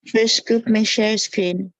First group may share screen.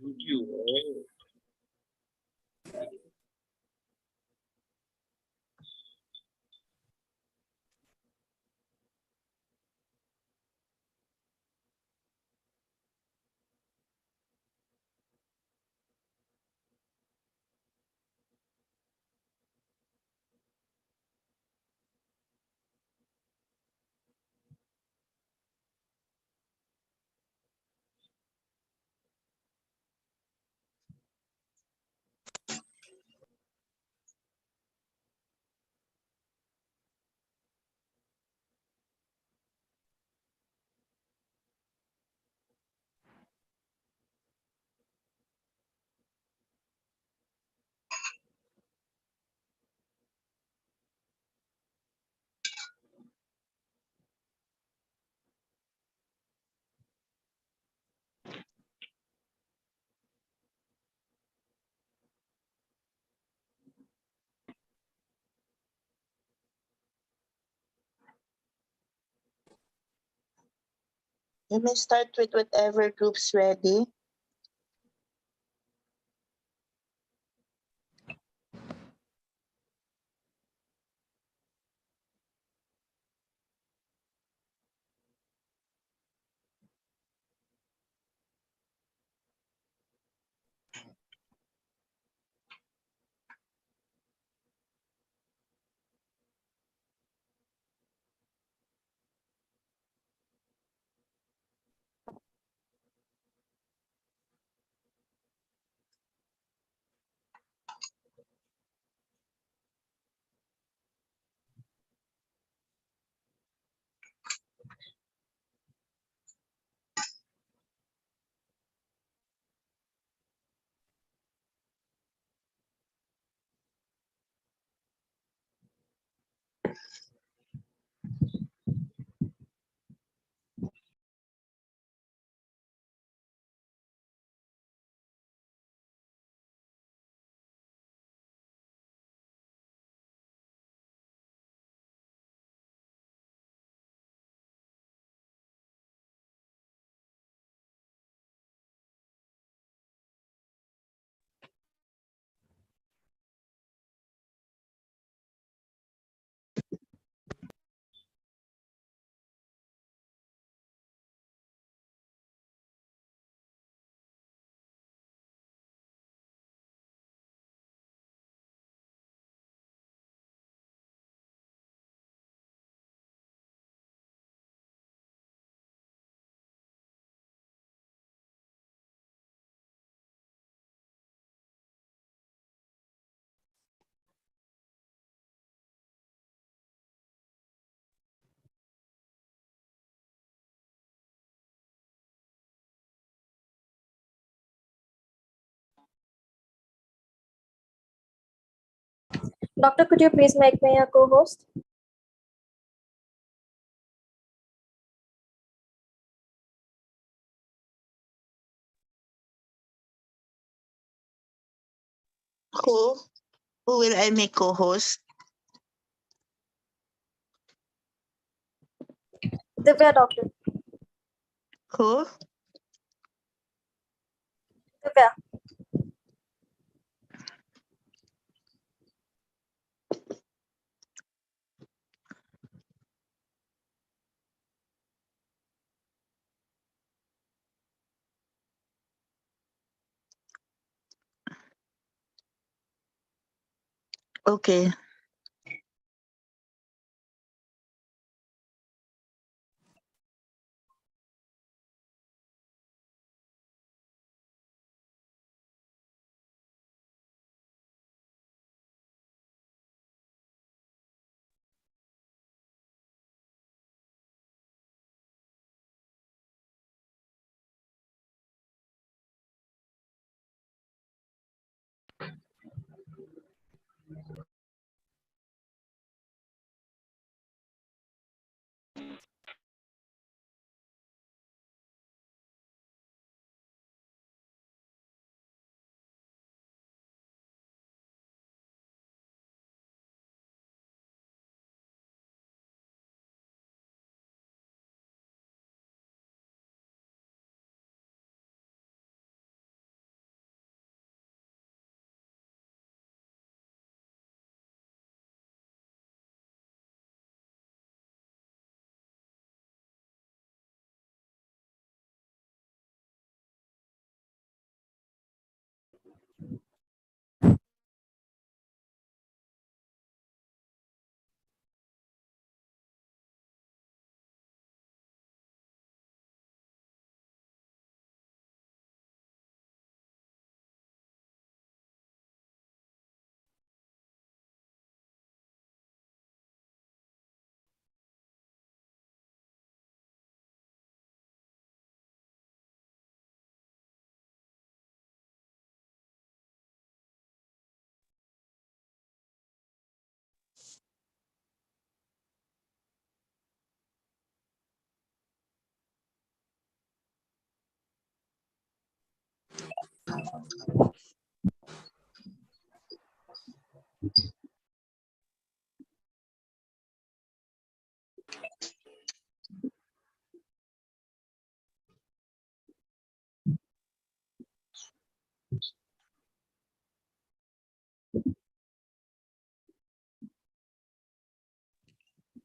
YouTube. You may start with whatever group's ready. Doctor, could you please make me a co-host? Who? Who will I make co-host? Divya, doctor. Who? Divya. Okay.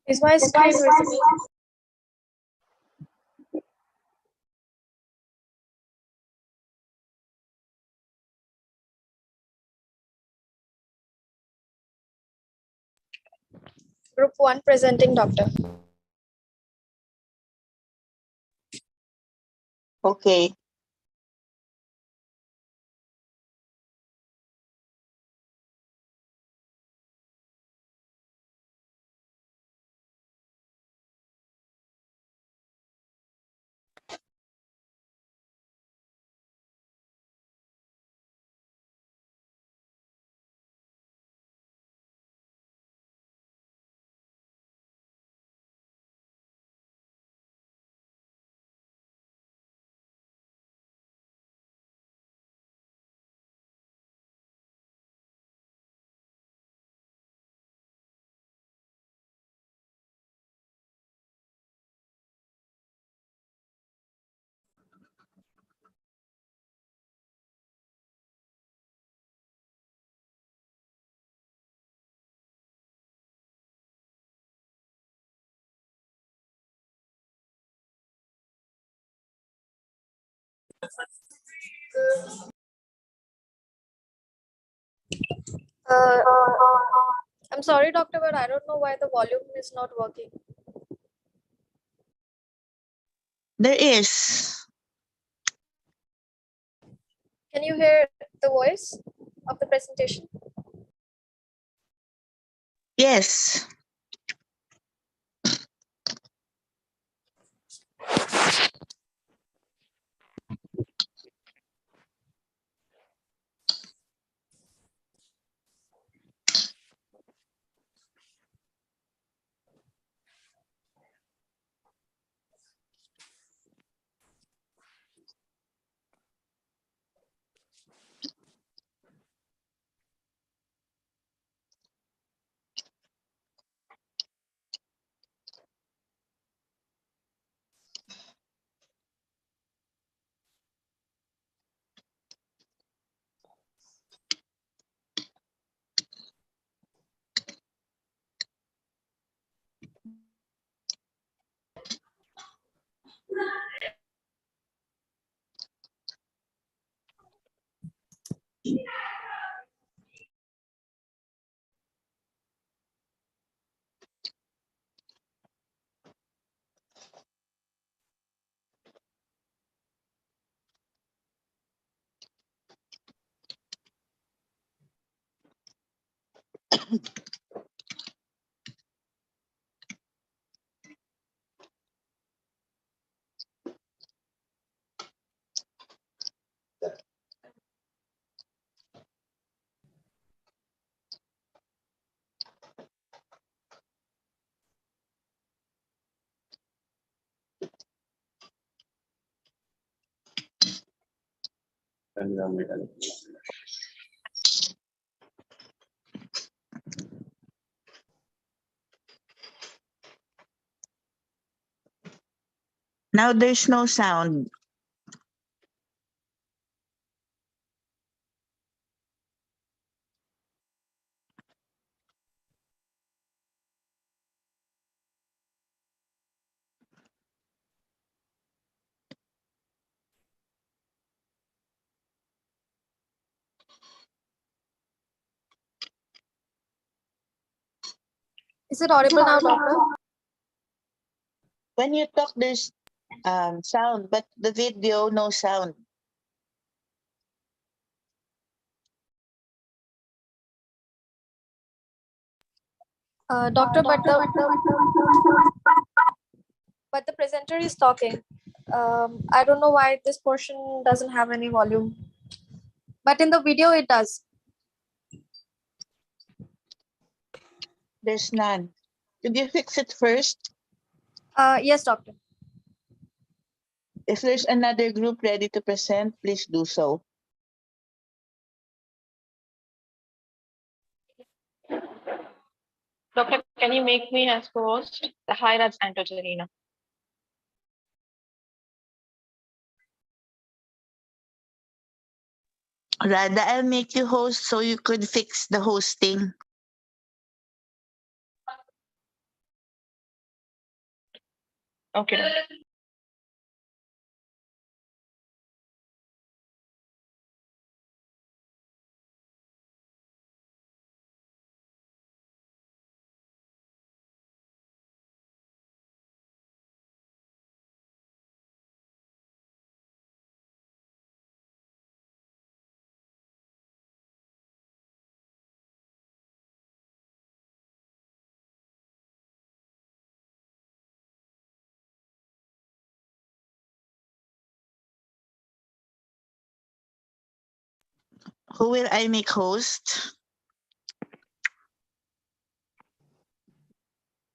Is my screen visible? Group 1 presenting, doctor. Okay. Uh, I'm sorry, doctor, but I don't know why the volume is not working. There is. Can you hear the voice of the presentation? Yes. Now there's no sound. Is it audible now, doctor? When you talk, there's sound, but the video, no sound. Doctor, but the presenter is talking. I don't know why this portion doesn't have any volume, but in the video it does. There's none. Did you fix it first? Yes, doctor. If there's another group ready to present, please do so. Doctor, can you make me as co-host? The Hyrats and Tojarina. Rada, I'll make you host so you could fix the hosting. Okay, doctor. Who will I make host?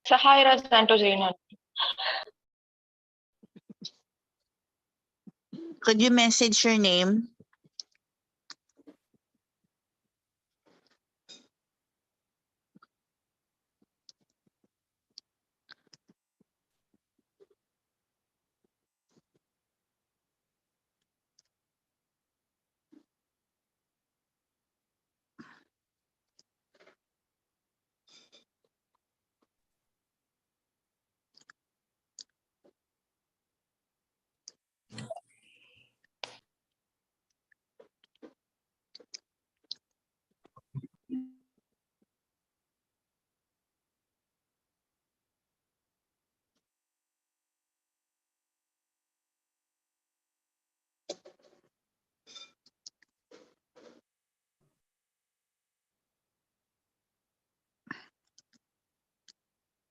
Hyrats and Tojarina. Could you message your name?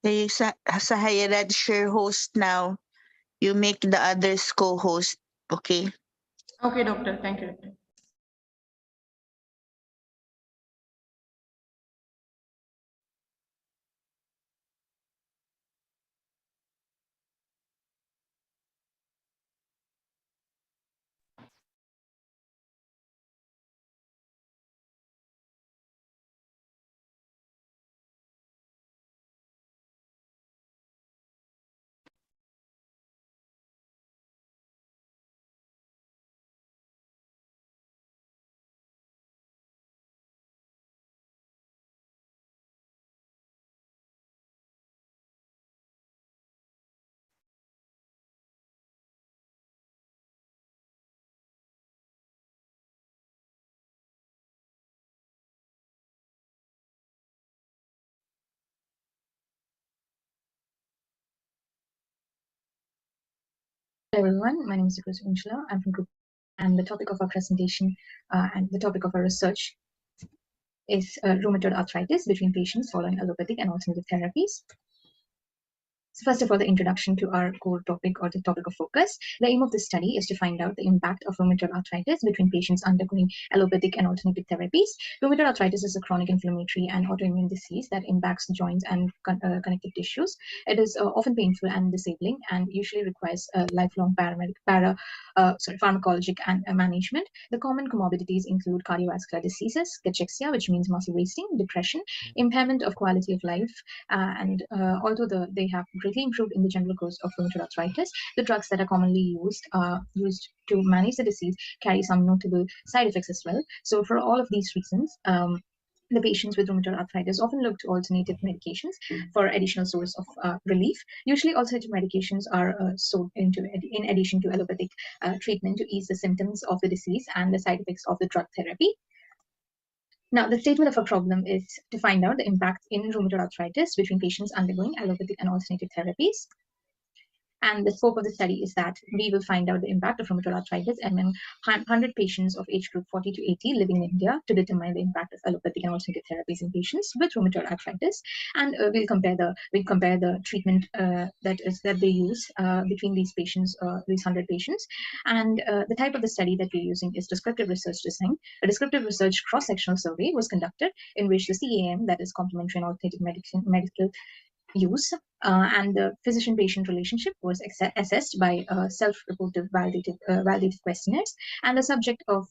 Hey, Sahayarad, share host now. You make the others co-host, okay? Okay, doctor. Thank you. Hello everyone, my name is Pmch. I'm from Group, and the topic of our presentation and the topic of our research is rheumatoid arthritis between patients following allopathic and alternative therapies. So first of all, the introduction to our core topic or the topic of focus. The aim of this study is to find out the impact of rheumatoid arthritis between patients undergoing allopathic and alternative therapies. Rheumatoid arthritis is a chronic inflammatory and autoimmune disease that impacts joints and connective tissues. It is often painful and disabling and usually requires lifelong pharmacologic and management. The common comorbidities include cardiovascular diseases, cachexia, which means muscle wasting, depression, impairment of quality of life, and although they have greatly improved in the general course of rheumatoid arthritis, the drugs that are commonly used to manage the disease carry some notable side effects as well. So for all of these reasons, the patients with rheumatoid arthritis often look to alternative medications for additional source of relief. Usually, alternative medications are in addition to allopathic treatment to ease the symptoms of the disease and the side effects of the drug therapy. Now, the statement of a problem is to find out the impact in rheumatoid arthritis between patients undergoing allopathic and alternative therapies. And the scope of the study is that we will find out the impact of rheumatoid arthritis among 100 patients of age group 40 to 80 living in India to determine the impact of allopathic and alternative therapies in patients with rheumatoid arthritis. And we'll compare the treatment that they use between these patients, these 100 patients. And the type of the study that we're using is descriptive research design. A descriptive research cross-sectional survey was conducted in which the CAM, that is complementary and alternative medical use, and the physician-patient relationship was assessed by self-reported validated questionnaires, and the subject of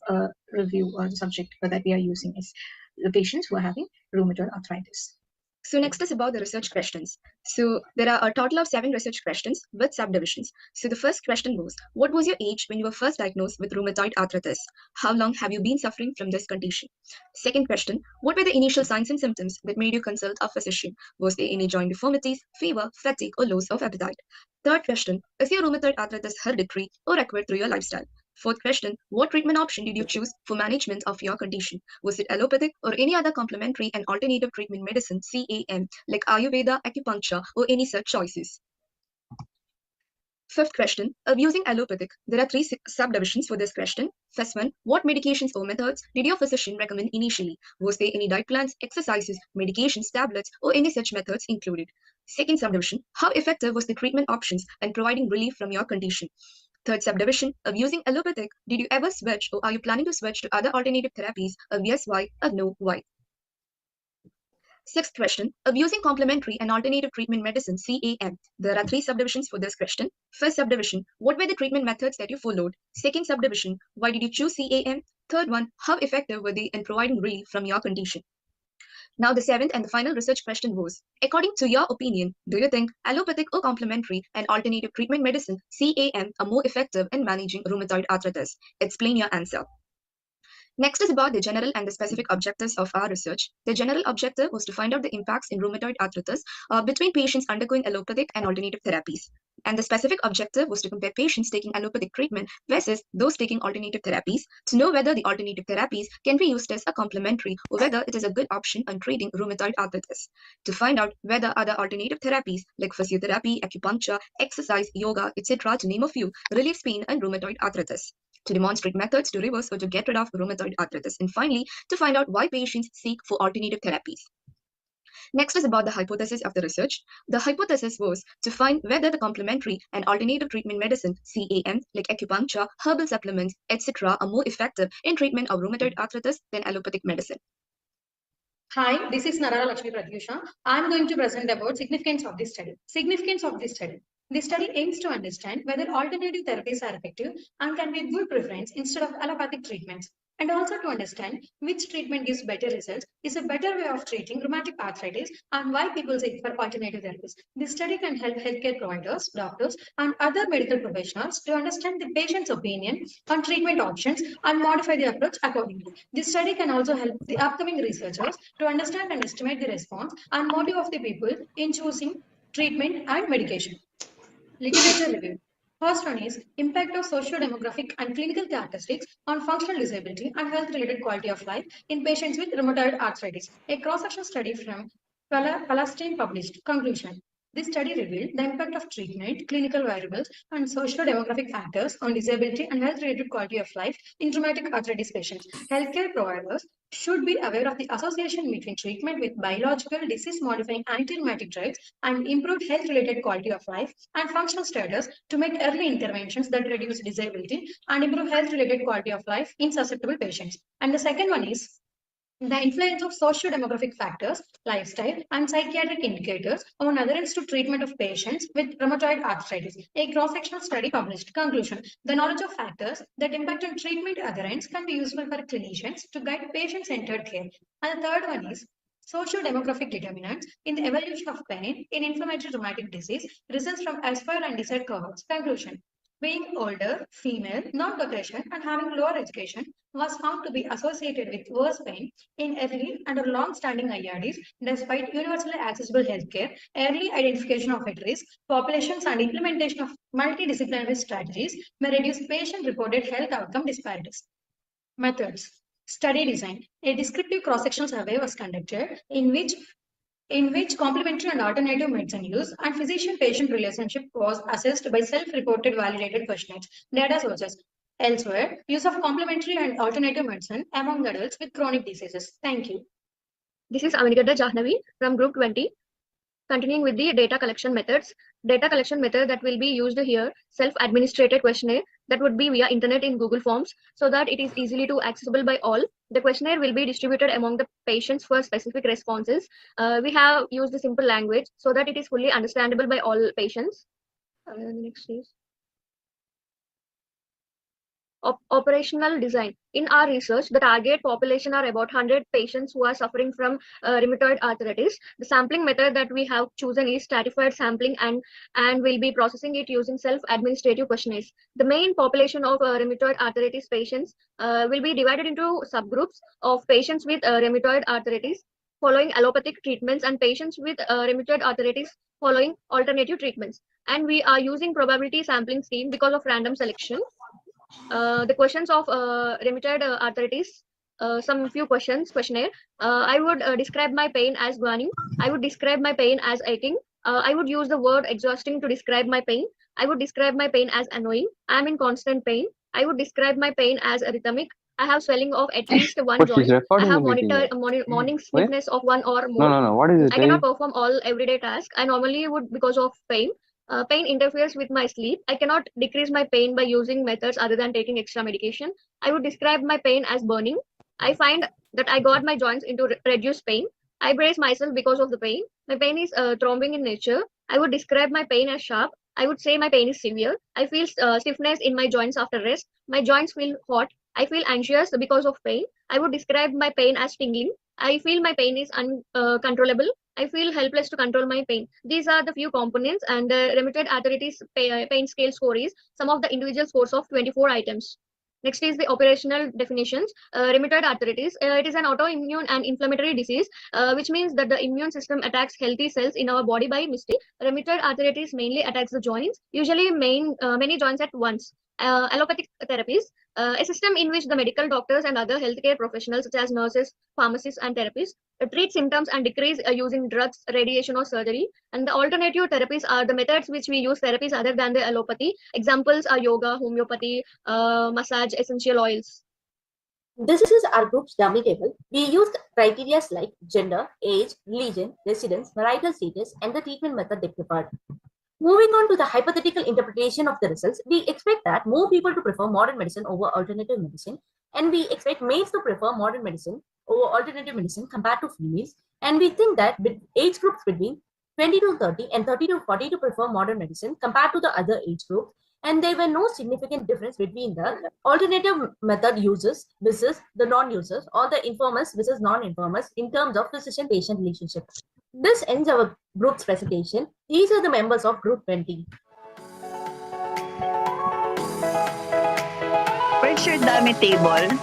review or the subject that we are using is the patients who are having rheumatoid arthritis. So next is about the research questions. So there are a total of 7 research questions with subdivisions. So the first question was, what was your age when you were first diagnosed with rheumatoid arthritis? How long have you been suffering from this condition? Second question, what were the initial signs and symptoms that made you consult a physician? Was there any joint deformities, fever, fatigue, or loss of appetite? Third question, is your rheumatoid arthritis hereditary or acquired through your lifestyle? Fourth question, what treatment option did you choose for management of your condition? Was it allopathic or any other complementary and alternative treatment medicine, CAM, like Ayurveda, acupuncture, or any such choices? Fifth question, using allopathic, there are 3 subdivisions for this question. First one, what medications or methods did your physician recommend initially? Was there any diet plans, exercises, medications, tablets, or any such methods included? Second subdivision, how effective was the treatment options and providing relief from your condition? Third subdivision, of using allopathic, did you ever switch or are you planning to switch to other alternative therapies? Of yes, why? Of no, why? Sixth question, of using complementary and alternative treatment medicine, CAM. There are 3 subdivisions for this question. First subdivision, what were the treatment methods that you followed? Second subdivision, why did you choose CAM? Third one, how effective were they in providing relief from your condition? Now, the 7th and the final research question was, according to your opinion, do you think allopathic or complementary and alternative treatment medicine, CAM, are more effective in managing rheumatoid arthritis? Explain your answer. Next is about the general and the specific objectives of our research. The general objective was to find out the impacts in rheumatoid arthritis between patients undergoing allopathic and alternative therapies. And the specific objective was to compare patients taking allopathic treatment versus those taking alternative therapies to know whether the alternative therapies can be used as a complementary or whether it is a good option on treating rheumatoid arthritis. To find out whether other alternative therapies like physiotherapy, acupuncture, exercise, yoga, etc., to name a few, relieves pain and rheumatoid arthritis. To demonstrate methods to reverse or to get rid of rheumatoid arthritis, and finally, to find out why patients seek for alternative therapies. Next is about the hypothesis of the research. The hypothesis was to find whether the complementary and alternative treatment medicine, CAM, like acupuncture, herbal supplements, etc., are more effective in treatment of rheumatoid arthritis than allopathic medicine. Hi, this is Narara Lakshmi Pratyusha. I'm going to present about significance of this study. Significance of this study. The study aims to understand whether alternative therapies are effective and can be a good preference instead of allopathic treatments, and also to understand which treatment gives better results, is a better way of treating rheumatic arthritis, and why people seek for alternative therapies. This study can help healthcare providers, doctors, and other medical professionals to understand the patient's opinion on treatment options and modify the approach accordingly. This study can also help the upcoming researchers to understand and estimate the response and motive of the people in choosing treatment and medication. Literature review. First one is impact of socio-demographic and clinical characteristics on functional disability and health-related quality of life in patients with rheumatoid arthritis. A cross-section study from Palestine published. Conclusion. This study revealed the impact of treatment, clinical variables, and socio-demographic factors on disability and health-related quality of life in rheumatic arthritis patients. Healthcare providers should be aware of the association between treatment with biological disease-modifying anti-rheumatic drugs and improved health-related quality of life and functional status to make early interventions that reduce disability and improve health-related quality of life in susceptible patients. And the second one is the influence of socio-demographic factors, lifestyle, and psychiatric indicators on adherence to treatment of patients with rheumatoid arthritis. A cross-sectional study published. Conclusion: the knowledge of factors that impact on treatment adherence can be useful for clinicians to guide patient-centered care. And the third one is socio-demographic determinants in the evolution of pain in inflammatory rheumatic disease results from aspire and decide cohorts. Conclusion: being older, female, non-Caucasian, and having lower education was found to be associated with worse pain in early and long-standing IRDs despite universally accessible healthcare, early identification of at-risk populations, and implementation of multidisciplinary strategies may reduce patient-reported health outcome disparities. Methods. Study design. A descriptive cross-sectional survey was conducted in which complementary and alternative medicine use and physician-patient relationship was assessed by self-reported validated questionnaires. Data sources. Elsewhere, use of complementary and alternative medicine among adults with chronic diseases. Thank you. This is Aminikata Jahnavi from Group 20. Continuing with the data collection methods. Data collection method that will be used here, self-administrated questionnaire that would be via internet in Google Forms so that it is easily to accessible by all. The questionnaire will be distributed among the patients for specific responses. We have used the simple language so that it is fully understandable by all patients. Next is operational design. In our research, the target population are about 100 patients who are suffering from rheumatoid arthritis. The sampling method that we have chosen is stratified sampling and we'll be processing it using self-administrative questionnaires. The main population of rheumatoid arthritis patients will be divided into subgroups of patients with rheumatoid arthritis following allopathic treatments and patients with rheumatoid arthritis following alternative treatments. And we are using probability sampling scheme because of random selection. The questions of rheumatoid arthritis, some few questions, questionnaire. I would describe my pain as burning. I would describe my pain as aching. I would use the word exhausting to describe my pain. I would describe my pain as annoying. I am in constant pain. I would describe my pain as arrhythmic. I have swelling of at least one But she's joint. I recording have the meeting. morning Wait. stiffness of one or more. No. What is it? I cannot perform all everyday tasks. I normally would because of pain. Pain interferes with my sleep. I cannot decrease my pain by using methods other than taking extra medication. I would describe my pain as burning. I find that I got my joints into reduced pain. I brace myself because of the pain. My pain is throbbing in nature. I would describe my pain as sharp. I would say my pain is severe. I feel stiffness in my joints after rest. My joints feel hot. I feel anxious because of pain. I would describe my pain as tingling. I feel my pain is uncontrollable. I feel helpless to control my pain. These are the few components, and the rheumatoid arthritis pain scale score is some of the individual scores of 24 items. Next is the operational definitions. Rheumatoid arthritis, it is an autoimmune and inflammatory disease, which means that the immune system attacks healthy cells in our body by mistake. Rheumatoid arthritis mainly attacks the joints, usually many joints at once. Allopathic therapies, a system in which the medical doctors and other healthcare professionals such as nurses, pharmacists, and therapists treat symptoms and decrease using drugs, radiation, or surgery. And the alternative therapies are the methods which we use therapies other than the allopathy. Examples are yoga, homeopathy, massage, essential oils. This is our group's dummy table. We used criteria like gender, age, religion, residence, marital status, and the treatment method they preferred. Moving on to the hypothetical interpretation of the results, we expect that more people to prefer modern medicine over alternative medicine, and we expect males to prefer modern medicine over alternative medicine compared to females, and we think that age groups between 20 to 30 and 30 to 40 to prefer modern medicine compared to the other age groups, and there were no significant difference between the alternative method users versus the non-users or the informers versus non-informers in terms of physician-patient relationship. This ends our group's presentation. These are the members of Group 20. Where's your dummy table?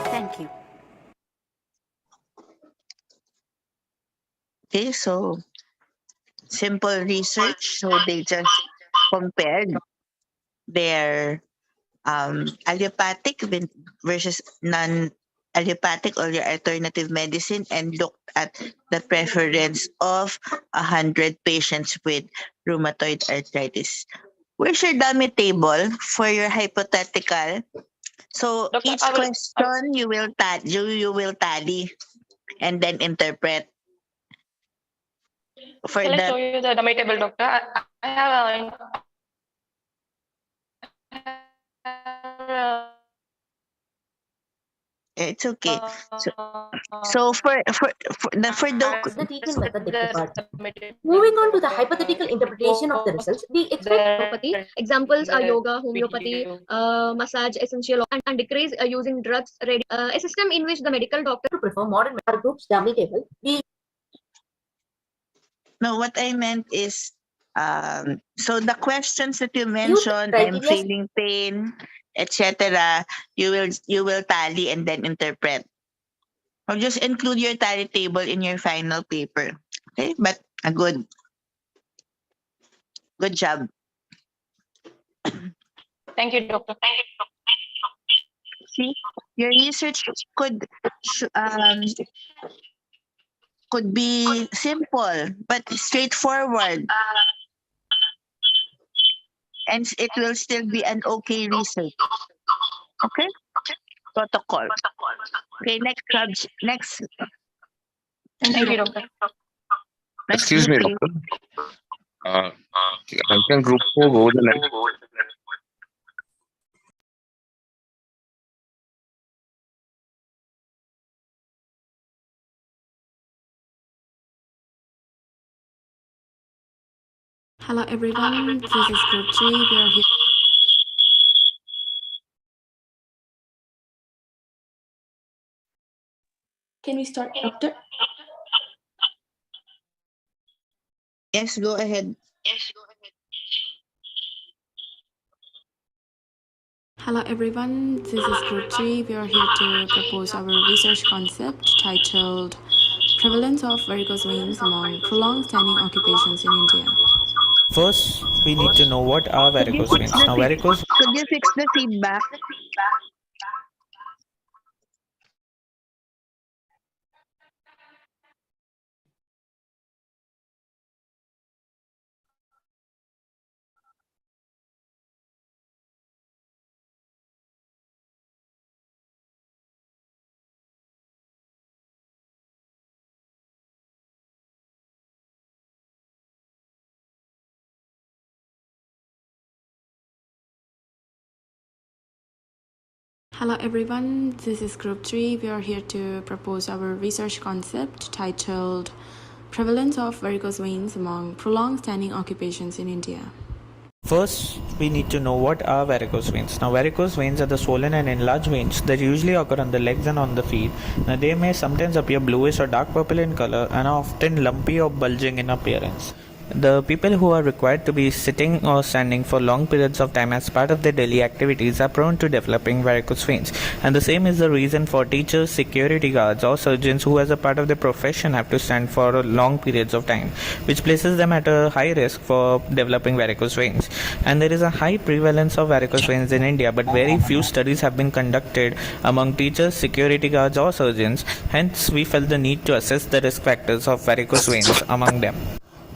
Thank you. Okay, so simple research. So they just compared their allopathic versus allopathic or your alternative medicine and looked at the preference of 100 patients with rheumatoid arthritis. Where's your dummy table for your hypothetical? So Doctor, each I will. question you will tally and then interpret for Shall I that. show you the dummy table, doctor? I have It's okay. So for The treatment method they preferred. Moving on to the hypothetical interpretation of the results, we expect Homeopathy. Examples are yoga, homeopathy, massage, essential, and decrease using drugs. A system in which the medical doctor to prefer modern group's dummy table. We No, what I meant is, so the questions that you use mentioned, I'm criteria feeling pain, etc. You will tally and then interpret. Or just include your tally table in your final paper. Okay, but a good job. Thank you, doctor. See, your research could sh- um could be simple but straightforward, and it will still be an okay research. Okay, protocol. Okay, next Thank you, doctor. next Excuse group, me, please. doctor. Can group 4 go the next? Hello everyone, this is group 3. We are here. Can we start, doctor? Yes, go ahead. Hello everyone, this is group 3. We are here to propose our research concept titled Prevalence of Varicose Veins Among Prolonged Standing Occupations in India. First, we need to know what are varicose veins. Now, varicose Could you fix the feedback? Hello everyone, this is group 3. We are here to propose our research concept titled Prevalence of Varicose Veins Among Prolonged Standing Occupations in India. First, we need to know what are varicose veins. Now, varicose veins are the swollen and enlarged veins that usually occur on the legs and on the feet. Now, they may sometimes appear bluish or dark purple in color and are often lumpy or bulging in appearance. The people who are required to be sitting or standing for long periods of time as part of their daily activities are prone to developing varicose veins. And the same is the reason for teachers, security guards, or surgeons who, as a part of their profession, have to stand for long periods of time, which places them at a high risk for developing varicose veins. And there is a high prevalence of varicose veins in India, but very few studies have been conducted among teachers, security guards, or surgeons. Hence, we felt the need to assess the risk factors of varicose veins among them.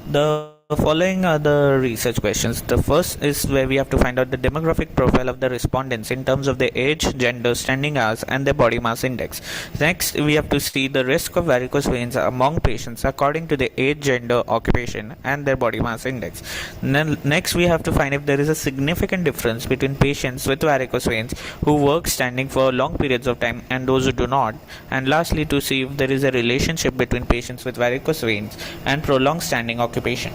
The following are the research questions. The first is where we have to find out the demographic profile of the respondents in terms of their age, gender, standing hours, and their body mass index. Next, we have to see the risk of varicose veins among patients according to their age, gender, occupation, and their body mass index. Next, we have to find if there is a significant difference between patients with varicose veins who work standing for long periods of time and those who do not. And lastly, to see if there is a relationship between patients with varicose veins and prolonged standing occupation.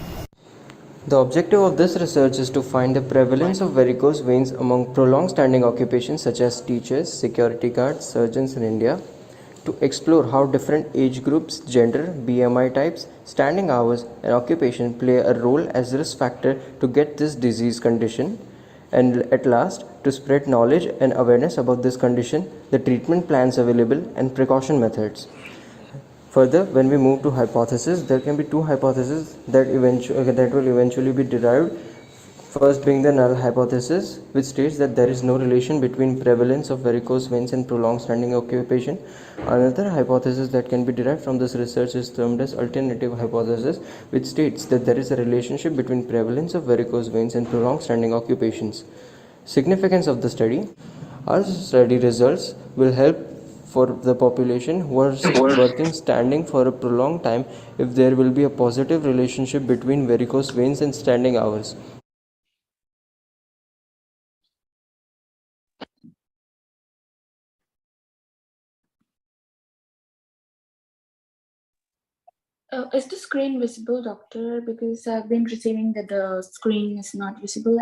The objective of this research is to find the prevalence of varicose veins among prolonged standing occupations such as teachers, security guards, surgeons in India, to explore how different age groups, gender, BMI types, standing hours, and occupation play a role as risk factor to get this disease condition, and at last, to spread knowledge and awareness about this condition, the treatment plans available, and precaution methods. Further, when we move to hypothesis, there can be two hypotheses that will eventually be derived First being the null hypothesis, which states that there is no relation between prevalence of varicose veins and prolonged standing occupation. Another hypothesis that can be derived from this research is termed as alternative hypothesis, which states that there is a relationship between prevalence of varicose veins and prolonged standing occupations. Significance of the study. Our study results will help for the population who are working standing for a prolonged time if there will be a positive relationship between varicose veins and standing hours. Is the screen visible, doctor? Because I've been receiving that the screen is not visible.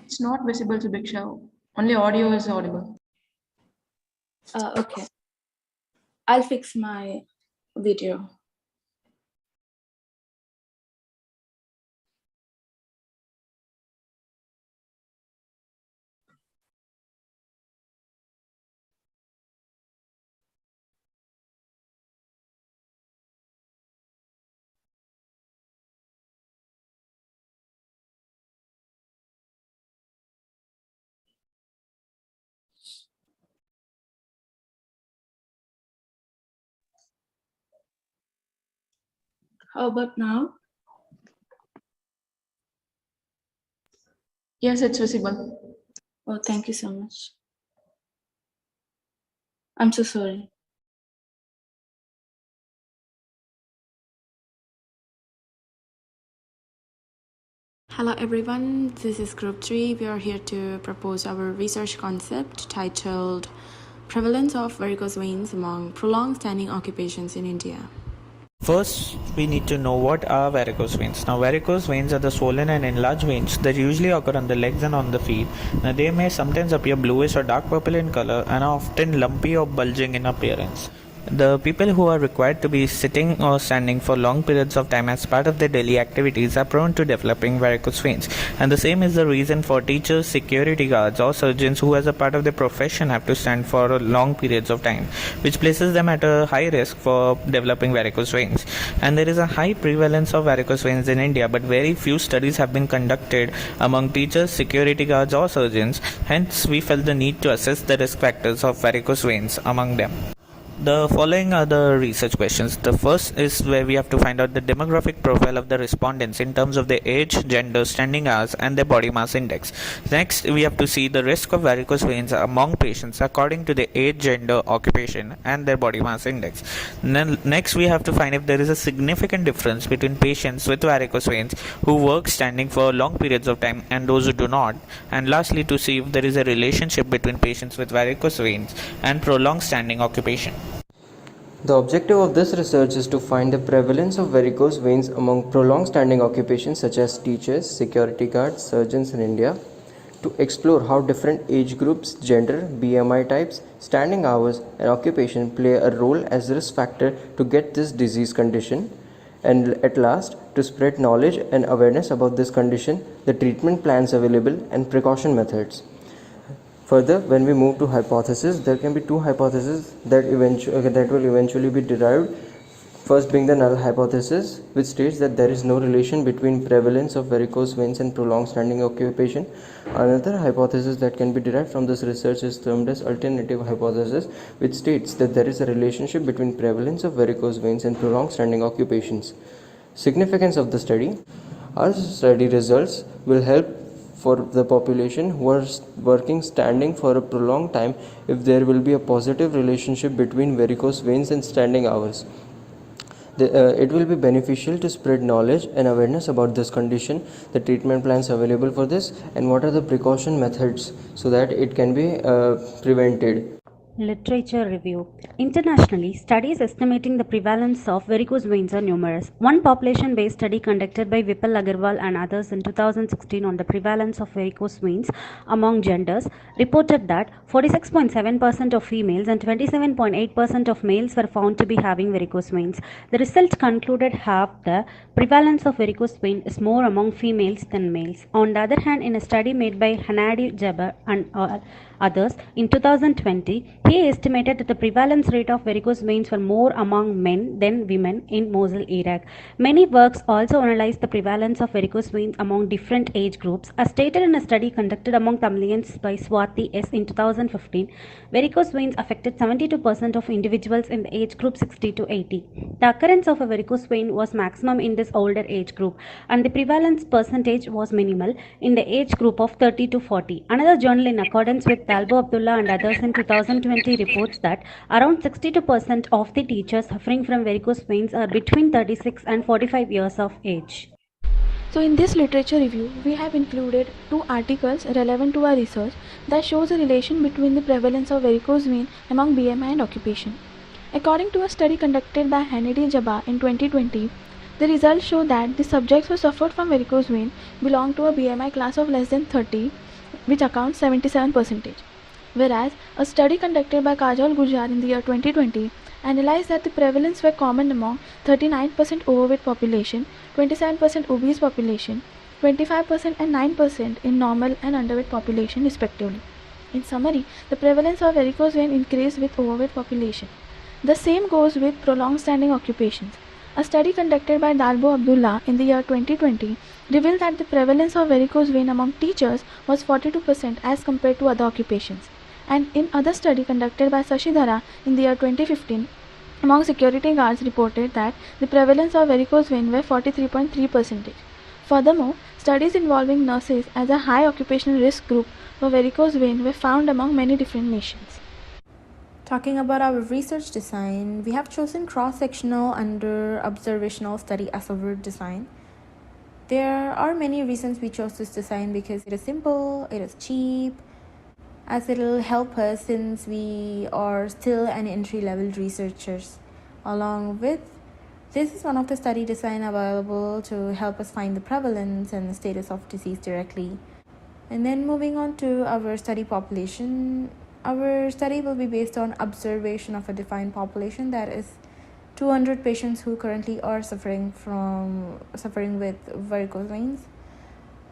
It's not visible to Big Show. Only audio is audible. Okay. I'll fix my video. How about now? Yes, it's visible. Oh, thank you so much. I'm so sorry. Hello everyone, this is Group 3. We are here to propose our research concept titled Prevalence of Varicose Veins Among Prolonged Standing Occupations in India. First, we need to know what are varicose veins. Now, varicose veins are the swollen and enlarged veins that usually occur on the legs and on the feet. Now, they may sometimes appear bluish or dark purple in color and are often lumpy or bulging in appearance. The people who are required to be sitting or standing for long periods of time as part of their daily activities are prone to developing varicose veins, and the same is the reason for teachers, security guards or surgeons who as a part of their profession have to stand for long periods of time, which places them at a high risk for developing varicose veins. And there is a high prevalence of varicose veins in India, but very few studies have been conducted among teachers, security guards or surgeons. Hence, we felt the need to assess the risk factors of varicose veins among them. The following are the research questions. The first is where we have to find out the demographic profile of the respondents in terms of their age, gender, standing hours, and their body mass index. Next, we have to see the risk of varicose veins among patients according to their age, gender, occupation, and their body mass index. Next, we have to find if there is a significant difference between patients with varicose veins who work standing for long periods of time and those who do not. And lastly, to see if there is a relationship between patients with varicose veins and prolonged standing occupation. The objective of this research is to find the prevalence of varicose veins among prolonged standing occupations such as teachers, security guards, surgeons in India, to explore how different age groups, gender, BMI types, standing hours, and occupation play a role as risk factor to get this disease condition, and at last, to spread knowledge and awareness about this condition, the treatment plans available, and precaution methods. Further, when we move to hypothesis, there can be two hypotheses that will eventually be derived. First being the null hypothesis, which states that there is no relation between prevalence of varicose veins and prolonged standing occupation. Another hypothesis that can be derived from this research is termed as alternative hypothesis, which states that there is a relationship between prevalence of varicose veins and prolonged standing occupations. Significance of the study. Our study results will help for the population who are working standing for a prolonged time if there will be a positive relationship between varicose veins and standing hours. It will be beneficial to spread knowledge and awareness about this condition, the treatment plans available for this, and what are the precaution methods so that it can be prevented. Literature review. Internationally, studies estimating the prevalence of varicose veins are numerous. One population-based study conducted by Vipul Agarwal and others in 2016 on the prevalence of varicose veins among genders reported that 46.7% of females and 27.8% of males were found to be having varicose veins. The result concluded the prevalence of varicose vein is more among females than males. On the other hand, in a study made by Hanadi Jabbar and others. In 2020, he estimated that the prevalence rate of varicose veins were more among men than women in Mosul, Iraq. Many works also analyzed the prevalence of varicose veins among different age groups. As stated in a study conducted among Tamilians by Swati S. in 2015, varicose veins affected 72% of individuals in the age group 60 to 80. The occurrence of a varicose vein was maximum in this older age group, and the prevalence percentage was minimal in the age group of 30 to 40. Another journal, in accordance with Talbo Abdullah and others in 2020, reports that around 62% of the teachers suffering from varicose veins are between 36 and 45 years of age. So in this literature review, we have included 2 articles relevant to our research that shows a relation between the prevalence of varicose vein among BMI and occupation. According to a study conducted by Hanedi Jabba in 2020, the results show that the subjects who suffered from varicose vein belong to a BMI class of less than 30, which accounts 77%. Whereas a study conducted by Kajol Gujar in the year 2020 analyzed that the prevalence were common among 39% overweight population, 27% obese population, 25% and 9% in normal and underweight population respectively. In summary, the prevalence of varicose vein increased with overweight population. The same goes with prolonged standing occupations. A study conducted by Dalbo Abdullah in the year 2020 revealed that the prevalence of varicose vein among teachers was 42% as compared to other occupations. And in other study conducted by Sashidhara in the year 2015, among security guards reported that the prevalence of varicose vein were 43.3%. Furthermore, studies involving nurses as a high occupational risk group for varicose vein were found among many different nations. Talking about our research design, we have chosen cross-sectional under observational study as our design. There are many reasons we chose this design because it is simple, it is cheap, as it will help us since we are still an entry-level researchers. Along with this is one of the study design available to help us find the prevalence and the status of disease directly. And then moving on to our study population, our study will be based on observation of a defined population, that is 200 patients who currently are suffering with varicose veins.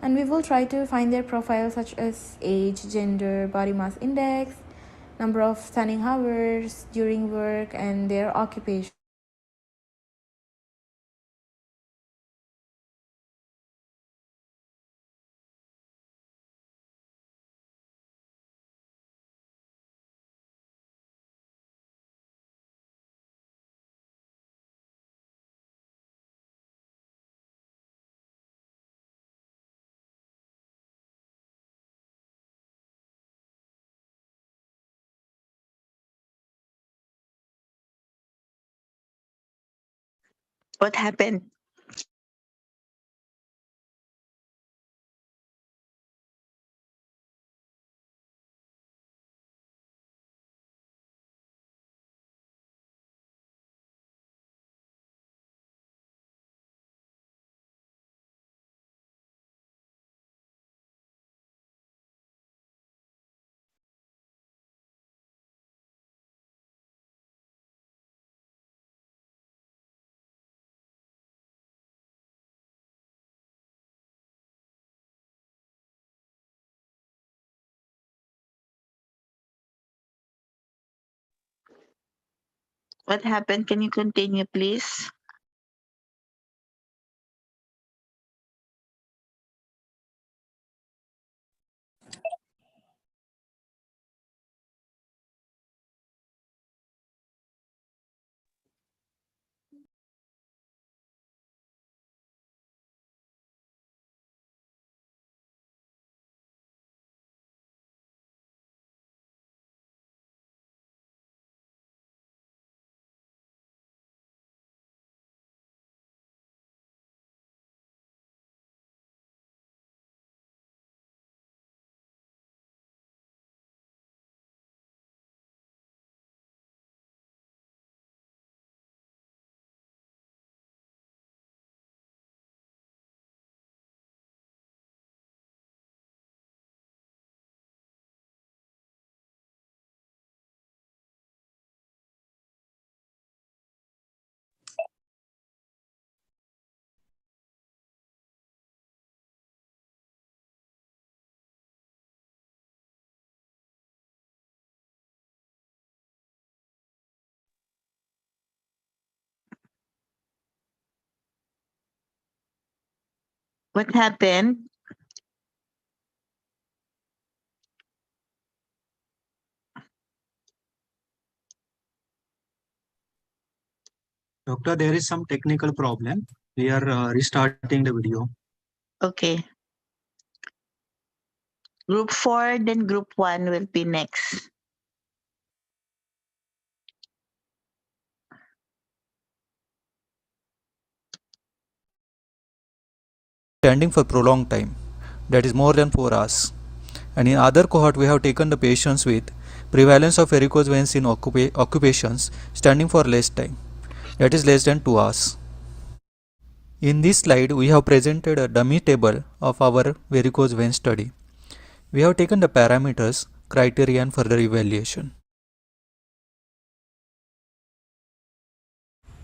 And we will try to find their profiles such as age, gender, body mass index, number of standing hours during work, and their occupation. What happened? What happened? Can you continue, please? What happened? Doctor, there is some technical problem. We are restarting the video. Okay. Group 4, then group 1 will be next. Standing for prolonged time, that is more than 4 hours. And in other cohort, we have taken the patients with prevalence of varicose veins in occupations standing for less time, that is less than 2 hours. In this slide, we have presented a dummy table of our varicose vein study. We have taken the parameters, criteria and further evaluation.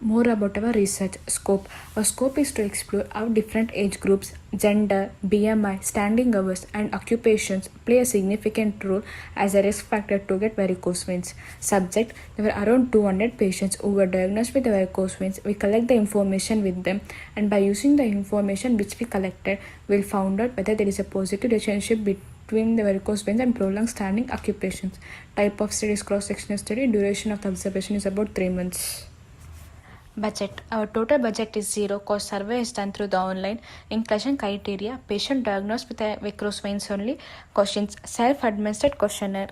More about our research scope. Our scope is to explore how different age groups, gender, BMI, standing hours, and occupations play a significant role as a risk factor to get varicose veins. Subject: there were around 200 patients who were diagnosed with varicose veins. We collect the information with them, and by using the information which we collected, we'll find out whether there is a positive relationship between the varicose veins and prolonged standing occupations. Type of study is cross-sectional study. Duration of the observation is about 3 months. Budget. Our total budget is zero. Cost survey is done through the online. Inclusion criteria: patient diagnosed with varicose veins only. Questions: self-administered questionnaire.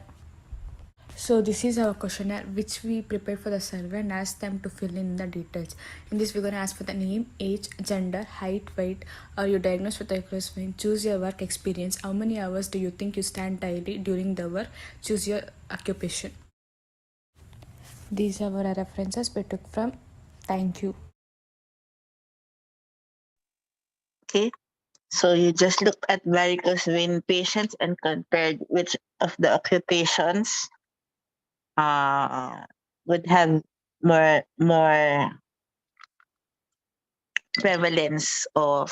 So this is our questionnaire which we prepared for the survey and asked them to fill in the details. In this we're going to ask for the name, age, gender, height, weight. Are you diagnosed with varicose vein? Choose your work experience. How many hours do you think you stand daily during the work? Choose your occupation. These are our references we took from. Thank you. Okay. So you just looked at varicose vein patients and compared which of the occupations would have more prevalence of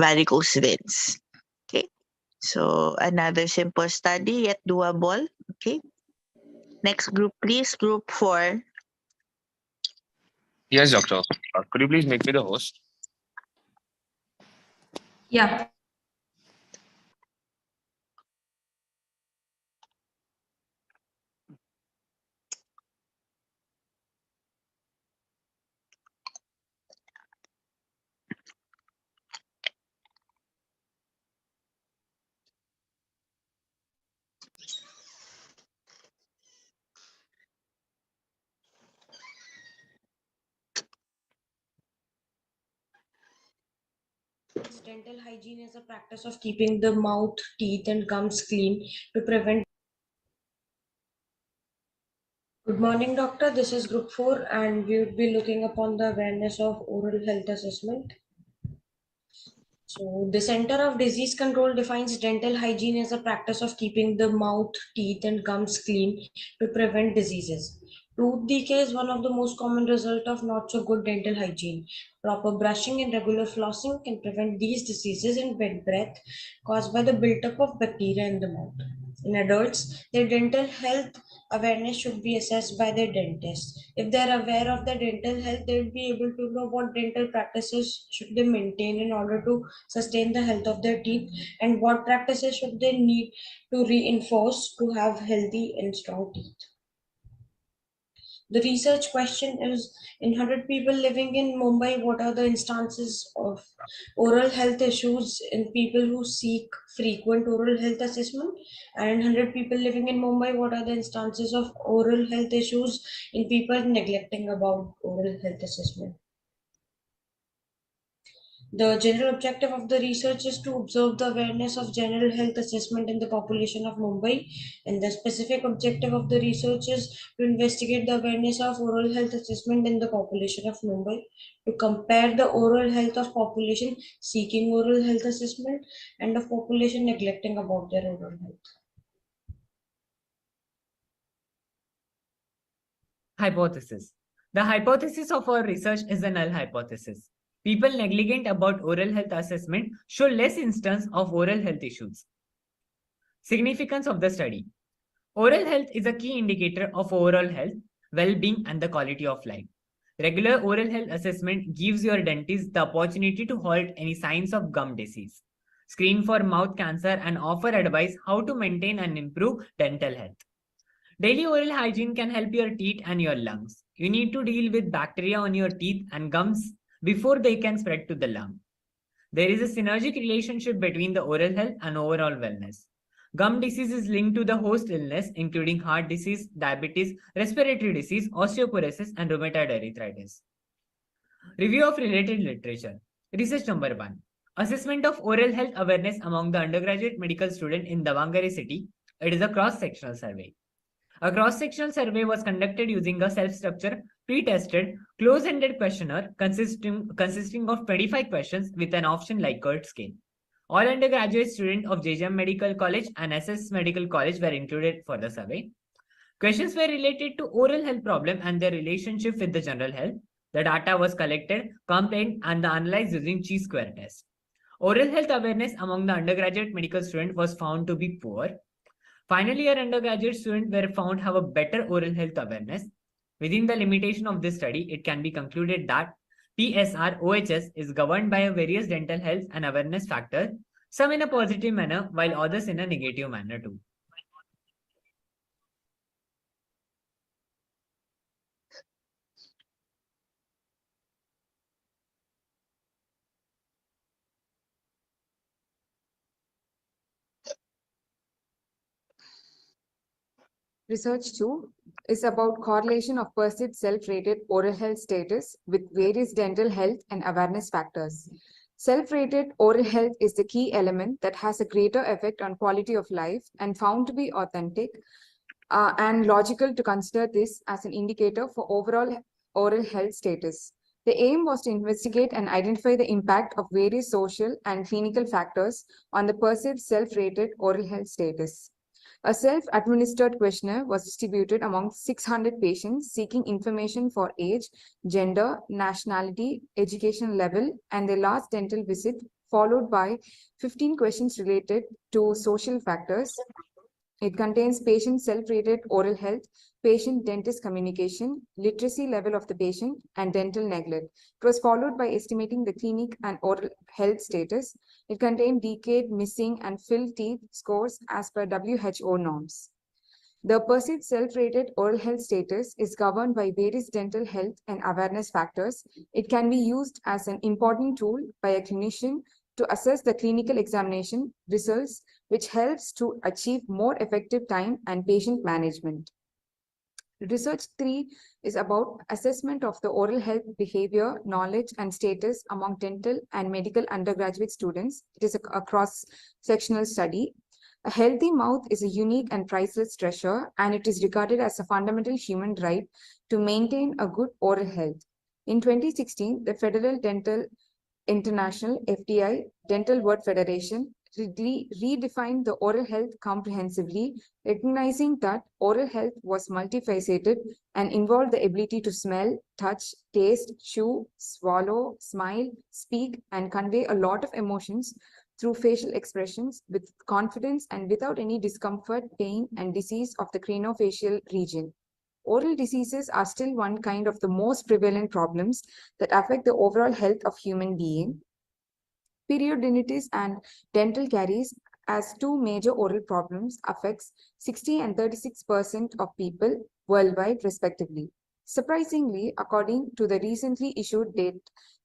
varicose veins. Okay. So another simple study yet doable. Okay. Next group, please. Group 4. Yes, doctor. Could you please make me the host? Yeah. Dental hygiene is a practice of keeping the mouth, teeth, and gums clean to prevent. Good morning, doctor. This is group 4, and we would be looking upon the awareness of oral health assessment. So, the Center of Disease Control defines dental hygiene as a practice of keeping the mouth, teeth, and gums clean to prevent diseases. Tooth decay is one of the most common result of not so good dental hygiene. Proper brushing and regular flossing can prevent these diseases and bad breath caused by the buildup of bacteria in the mouth. In adults, their dental health awareness should be assessed by their dentist. If they are aware of their dental health, they will be able to know what dental practices should they maintain in order to sustain the health of their teeth and what practices should they need to reinforce to have healthy and strong teeth. The research question is: in 100 people living in Mumbai, what are the instances of oral health issues in people who seek frequent oral health assessment? And in 100 people living in Mumbai, what are the instances of oral health issues in people neglecting about oral health assessment? The general objective of the research is to observe the awareness of general health assessment in the population of Mumbai, and the specific objective of the research is to investigate the awareness of oral health assessment in the population of Mumbai, to compare the oral health of population seeking oral health assessment and of population neglecting about their oral health. Hypothesis. The hypothesis of our research is a null hypothesis. People negligent about oral health assessment show less instance of oral health issues. Significance of the study. Oral health is a key indicator of overall health, well-being, and the quality of life. Regular oral health assessment gives your dentist the opportunity to halt any signs of gum disease, screen for mouth cancer, and offer advice how to maintain and improve dental health. Daily oral hygiene can help your teeth and your lungs. You need to deal with bacteria on your teeth and gums before they can spread to the lung. There is a synergic relationship between the oral health and overall wellness. Gum disease is linked to the host illness, including heart disease, diabetes, respiratory disease, osteoporosis, and rheumatoid arthritis. Review of related literature. Research number 1. Assessment of oral health awareness among the undergraduate medical student in Davangere city. It is a cross-sectional survey. A cross-sectional survey was conducted using a self-structured, pre-tested, close-ended questionnaire consisting of 25 questions with an option Likert scale. All undergraduate students of JJM Medical College and SS Medical College were included for the survey. Questions were related to oral health problem and their relationship with the general health. The data was collected, compiled, and analyzed using chi-square test. Oral health awareness among the undergraduate medical student was found to be poor. Final year undergraduate students were found to have a better oral health awareness. Within the limitation of this study, it can be concluded that PSR OHS is governed by various dental health and awareness factors, some in a positive manner, while others in a negative manner too. Research 2 is about correlation of perceived self-rated oral health status with various dental health and awareness factors. Self-rated oral health is the key element that has a greater effect on quality of life and found to be authentic and logical to consider this as an indicator for overall oral health status. The aim was to investigate and identify the impact of various social and clinical factors on the perceived self-rated oral health status. A self-administered questionnaire was distributed among 600 patients seeking information for age, gender, nationality, education level, and their last dental visit, followed by 15 questions related to social factors. It contains patient self-rated oral health, patient-dentist communication, literacy level of the patient, and dental neglect. It was followed by estimating the clinic and oral health status. It contained decayed, missing, and filled teeth scores as per WHO norms. The perceived self-rated oral health status is governed by various dental health and awareness factors. It can be used as an important tool by a clinician to assess the clinical examination results, which helps to achieve more effective time and patient management. Research 3 is about assessment of the oral health behavior, knowledge, and status among dental and medical undergraduate students. It is a cross-sectional study. A healthy mouth is a unique and priceless treasure, and it is regarded as a fundamental human right to maintain a good oral health. In 2016, the Federal Dental International FDI Dental Word Federation redefined the oral health comprehensively, recognizing that oral health was multifaceted and involved the ability to smell, touch, taste, chew, swallow, smile, speak, and convey a lot of emotions through facial expressions with confidence and without any discomfort, pain, and disease of the craniofacial region. Oral diseases are still one kind of the most prevalent problems that affect the overall health of human being. Periodontitis and dental caries as two major oral problems affects 60 and 36% of people worldwide respectively. Surprisingly, according to the recently issued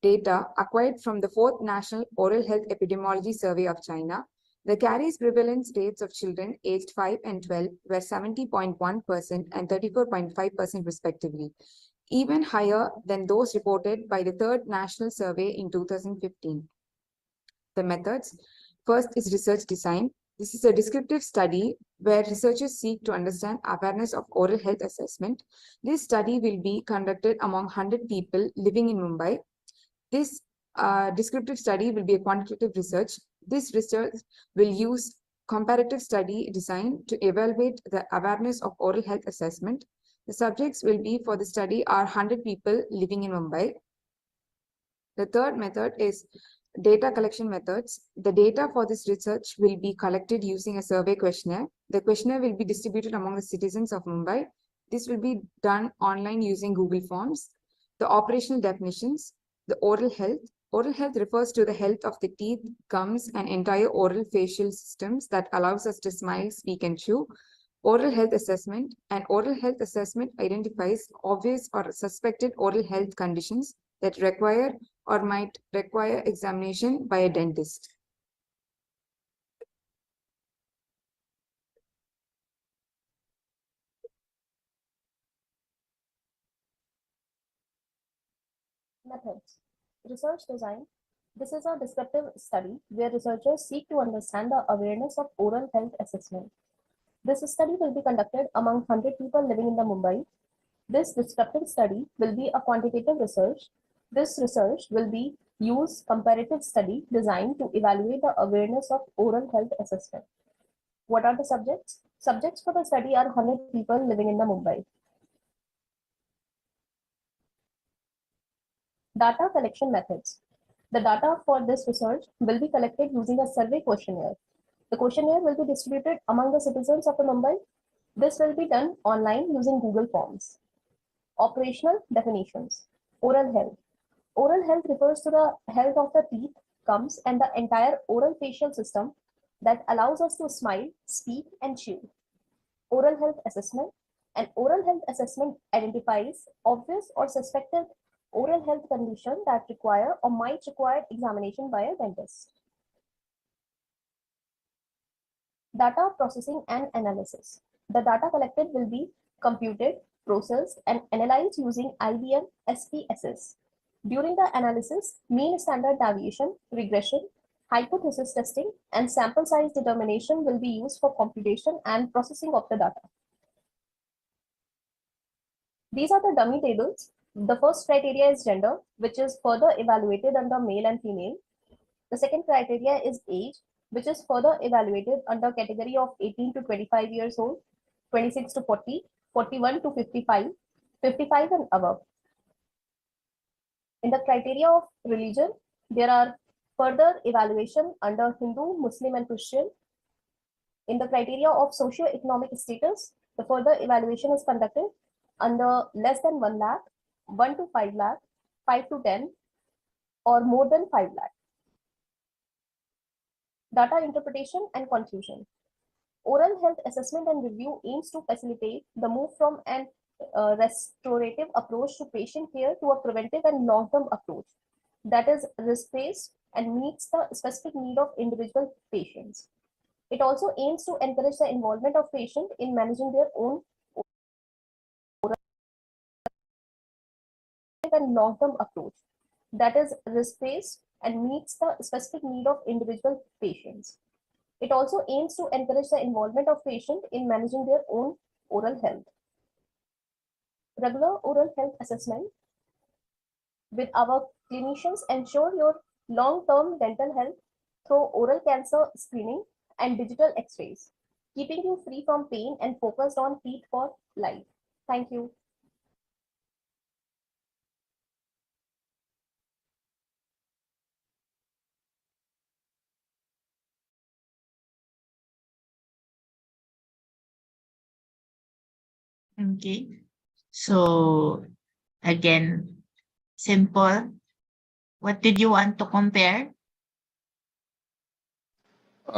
data acquired from the 4th National Oral Health Epidemiology Survey of China, the caries prevalence rates of children aged 5 and 12 were 70.1% and 34.5% respectively, even higher than those reported by the 3rd National Survey in 2015. The methods. First is research design. This is a descriptive study where researchers seek to understand awareness of oral health assessment. This study will be conducted among 100 people living in Mumbai. This descriptive study will be a quantitative research. This research will use comparative study design to evaluate the awareness of oral health assessment. The subjects will be for the study are 100 people living in Mumbai. The third method is data collection methods. The data for this research will be collected using a survey questionnaire. The questionnaire will be distributed among the citizens of Mumbai. This will be done online using Google Forms. The operational definitions, the oral health. Oral health refers to the health of the teeth, gums, and entire oral facial systems that allows us to smile, speak, and chew. Oral health assessment. An oral health assessment identifies obvious or suspected oral health conditions that require or might require examination by a dentist. Methods. Research design. This is a descriptive study where researchers seek to understand the awareness of oral health assessment. This study will be conducted among 100 people living in the Mumbai. This descriptive study will be a quantitative research. This research will be use comparative study designed to evaluate the awareness of oral health assessment. What are the subjects? Subjects for the study are 100 people living in the Mumbai. Data collection methods. The data for this research will be collected using a survey questionnaire. The questionnaire will be distributed among the citizens of the Mumbai. This will be done online using Google Forms. Operational definitions. Oral health. Oral health refers to the health of the teeth, gums, and the entire oral facial system that allows us to smile, speak, and chew. Oral health assessment. An oral health assessment identifies obvious or suspected oral health condition that require or might require examination by a dentist. Data processing and analysis. The data collected will be computed, processed, and analyzed using IBM SPSS. During the analysis, mean standard deviation, regression, hypothesis testing, and sample size determination will be used for computation and processing of the data. These are the dummy tables. The first criteria is gender, which is further evaluated under male and female. The second criteria is age, which is further evaluated under category of 18 to 25 years old, 26 to 40, 41 to 55, 55 and above. In the criteria of religion, there are further evaluation under Hindu, Muslim, and Christian. In the criteria of socio-economic status, the further evaluation is conducted under less than 1 lakh, 1 to 5 lakh, 5 to 10, or more than 5 lakh. Data interpretation and conclusion. Oral health assessment and review aims to facilitate the move from an restorative approach to patient care to a preventive and long-term approach that is risk-based and meets the specific need of individual patients. It also aims to encourage the involvement of patients in managing their own and long-term approach that is risk-based and meets the specific need of individual patients. It also aims to encourage the involvement of patients in managing their own oral health. Regular oral health assessment with our clinicians ensure your long-term dental health through oral cancer screening and digital x-rays, keeping you free from pain and focused on teeth for life. Thank you. Okay. So again, simple. What did you want to compare?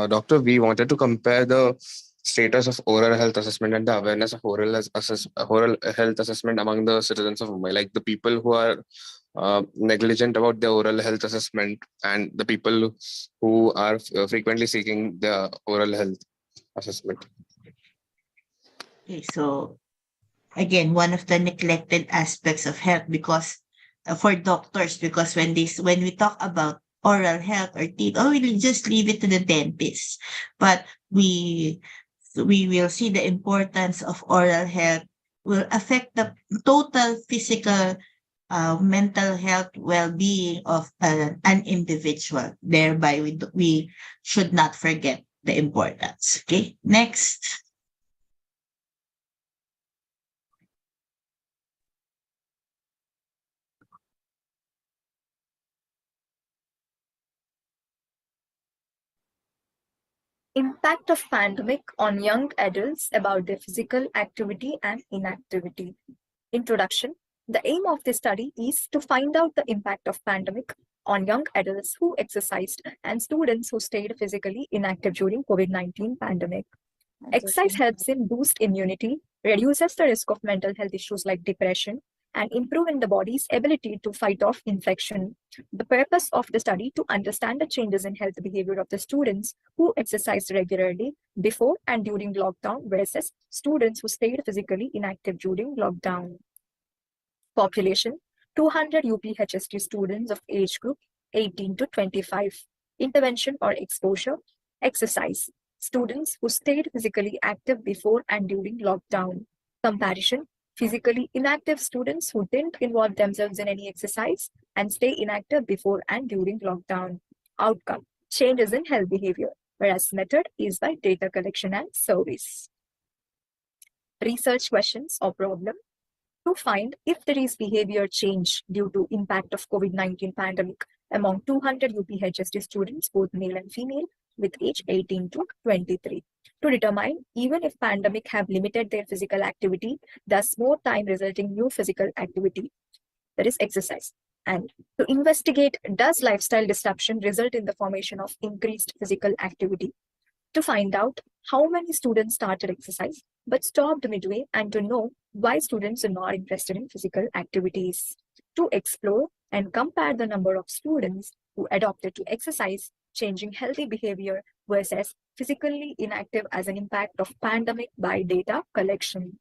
Doctor, we wanted to compare the status of oral health assessment and the awareness of oral health assessment among the citizens of Mumbai, like the people who are negligent about their oral health assessment and the people who are frequently seeking the oral health assessment. Okay, so again, one of the neglected aspects of health because for doctors, because when we talk about oral health or teeth, oh, we'll just leave it to the dentist. But we will see the importance of oral health will affect the total physical, mental health well-being of an individual. Thereby, we should not forget the importance. Okay, next. Impact of pandemic on young adults about their physical activity and inactivity. Introduction. The aim of this study is to find out the impact of pandemic on young adults who exercised and students who stayed physically inactive during COVID-19 pandemic. Exercise helps in boost immunity, reduces the risk of mental health issues like depression, and improving the body's ability to fight off infection. The purpose of the study to understand the changes in health behavior of the students who exercised regularly before and during lockdown versus students who stayed physically inactive during lockdown. Population 200 UPHST students of age group 18 to 25. Intervention or exposure, exercise. Students who stayed physically active before and during lockdown. Comparison, physically inactive students who didn't involve themselves in any exercise and stay inactive before and during lockdown. Outcome, changes in health behavior, whereas method is by data collection and surveys. Research questions or problem to find if there is behavior change due to impact of COVID-19 pandemic among 200 UPHST students, both male and female, with age 18 to 23. To determine even if pandemic have limited their physical activity, thus more time resulting new physical activity, that is exercise. And to investigate, does lifestyle disruption result in the formation of increased physical activity? To find out how many students started exercise but stopped midway, and to know why students are not interested in physical activities. To explore and compare the number of students who adopted to exercise, changing healthy behavior versus physically inactive as an impact of pandemic by data collection.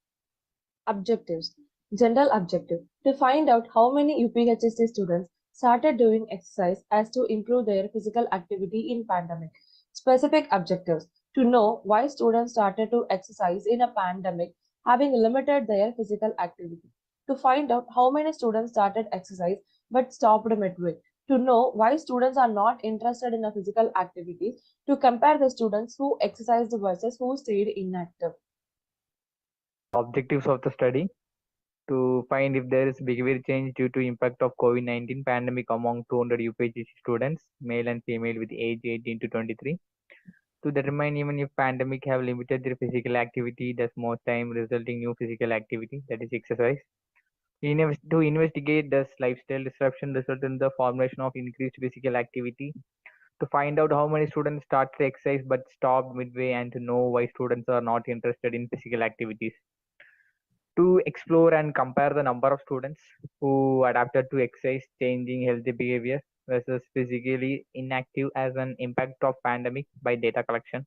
Objectives. General objective to find out how many UPHSC students started doing exercise as to improve their physical activity in pandemic. Specific objectives to know why students started to exercise in a pandemic having limited their physical activity. To find out how many students started exercise but stopped midway. To know why students are not interested in a physical activities. To compare the students who exercised versus who stayed inactive. Objectives of the study to find if there is behavior change due to impact of COVID-19 pandemic among 200 UPHC students, male and female with age 18 to 23. To determine even if pandemic have limited their physical activity, thus more time resulting new physical activity, that is exercise. To investigate does lifestyle disruption result in the formation of increased physical activity. To find out how many students started exercise but stopped midway, and to know why students are not interested in physical activities. To explore and compare the number of students who adapted to exercise changing healthy behavior versus physically inactive as an impact of pandemic by data collection.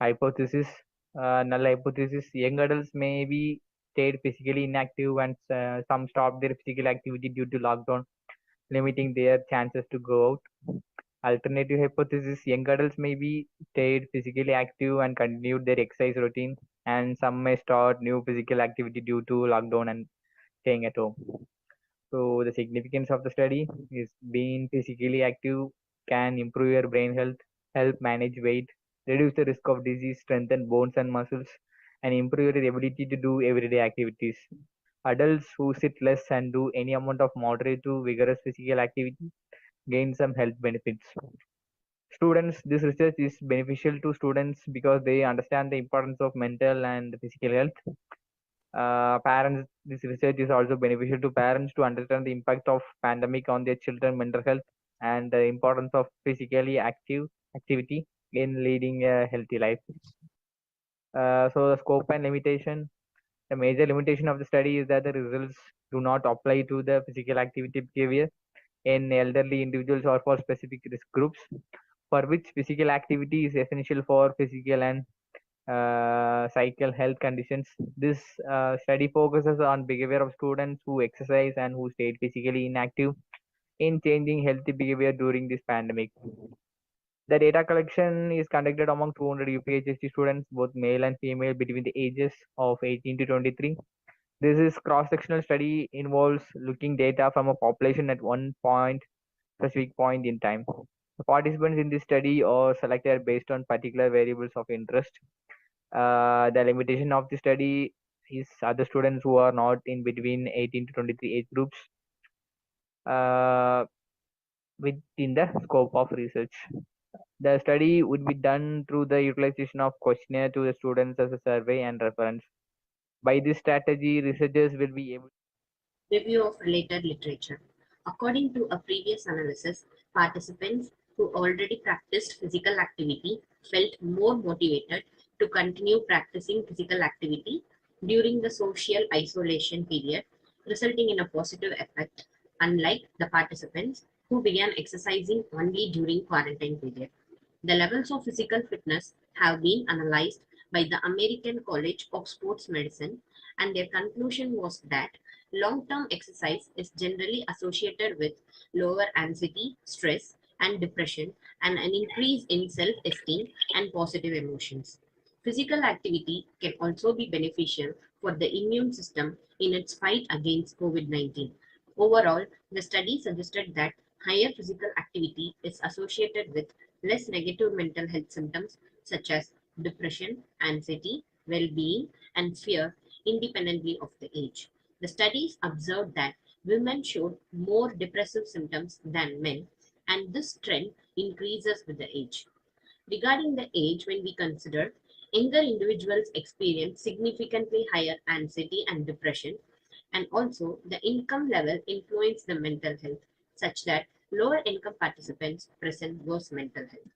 Hypothesis, null hypothesis, young adults may be stayed physically inactive and some stopped their physical activity due to lockdown, limiting their chances to go out. Alternative hypothesis, young adults may be stayed physically active and continued their exercise routine, and some may start new physical activity due to lockdown and staying at home. So the significance of the study is being physically active can improve your brain health, help manage weight, reduce the risk of disease, strengthen bones and muscles, and improve your ability to do everyday activities. Adults who sit less and do any amount of moderate to vigorous physical activity gain some health benefits. Students, this research is beneficial to students because they understand the importance of mental and physical health. Parents, this research is also beneficial to parents to understand the impact of pandemic on their children mental health and the importance of physically active activity in leading a healthy life. So the scope and limitation, the major limitation of the study is that the results do not apply to the physical activity behavior in elderly individuals or for specific risk groups for which physical activity is essential for physical and cycle health conditions. This study focuses on behavior of students who exercise and who stayed physically inactive in changing healthy behavior during this pandemic. The data collection is conducted among 200 UPHST students, both male and female, between the ages of 18 to 23. This is cross-sectional study involves looking data from a population at one point specific point in time. The participants in this study are selected based on particular variables of interest. The limitation of the study is other students who are not in between 18 to 23 age groups within the scope of research. The study would be done through the utilization of questionnaire to the students as a survey and reference. By this strategy, researchers will be able. Review of related literature. According to a previous analysis, participants who already practiced physical activity felt more motivated to continue practicing physical activity during the social isolation period, resulting in a positive effect, unlike the participants who began exercising only during quarantine period. The levels of physical fitness have been analyzed by the American College of Sports Medicine, and their conclusion was that long term exercise is generally associated with lower anxiety, stress, and depression, and an increase in self esteem and positive emotions. Physical activity can also be beneficial for the immune system in its fight against COVID 19. Overall, the study suggested that higher physical activity is associated with less negative mental health symptoms such as depression, anxiety, well being, and fear, independently of the age. The studies observed that women showed more depressive symptoms than men, and this trend increases with the age. Regarding the age, when we consider younger individuals experience significantly higher anxiety and depression, and also the income level influence the mental health, such that lower income participants present worse mental health.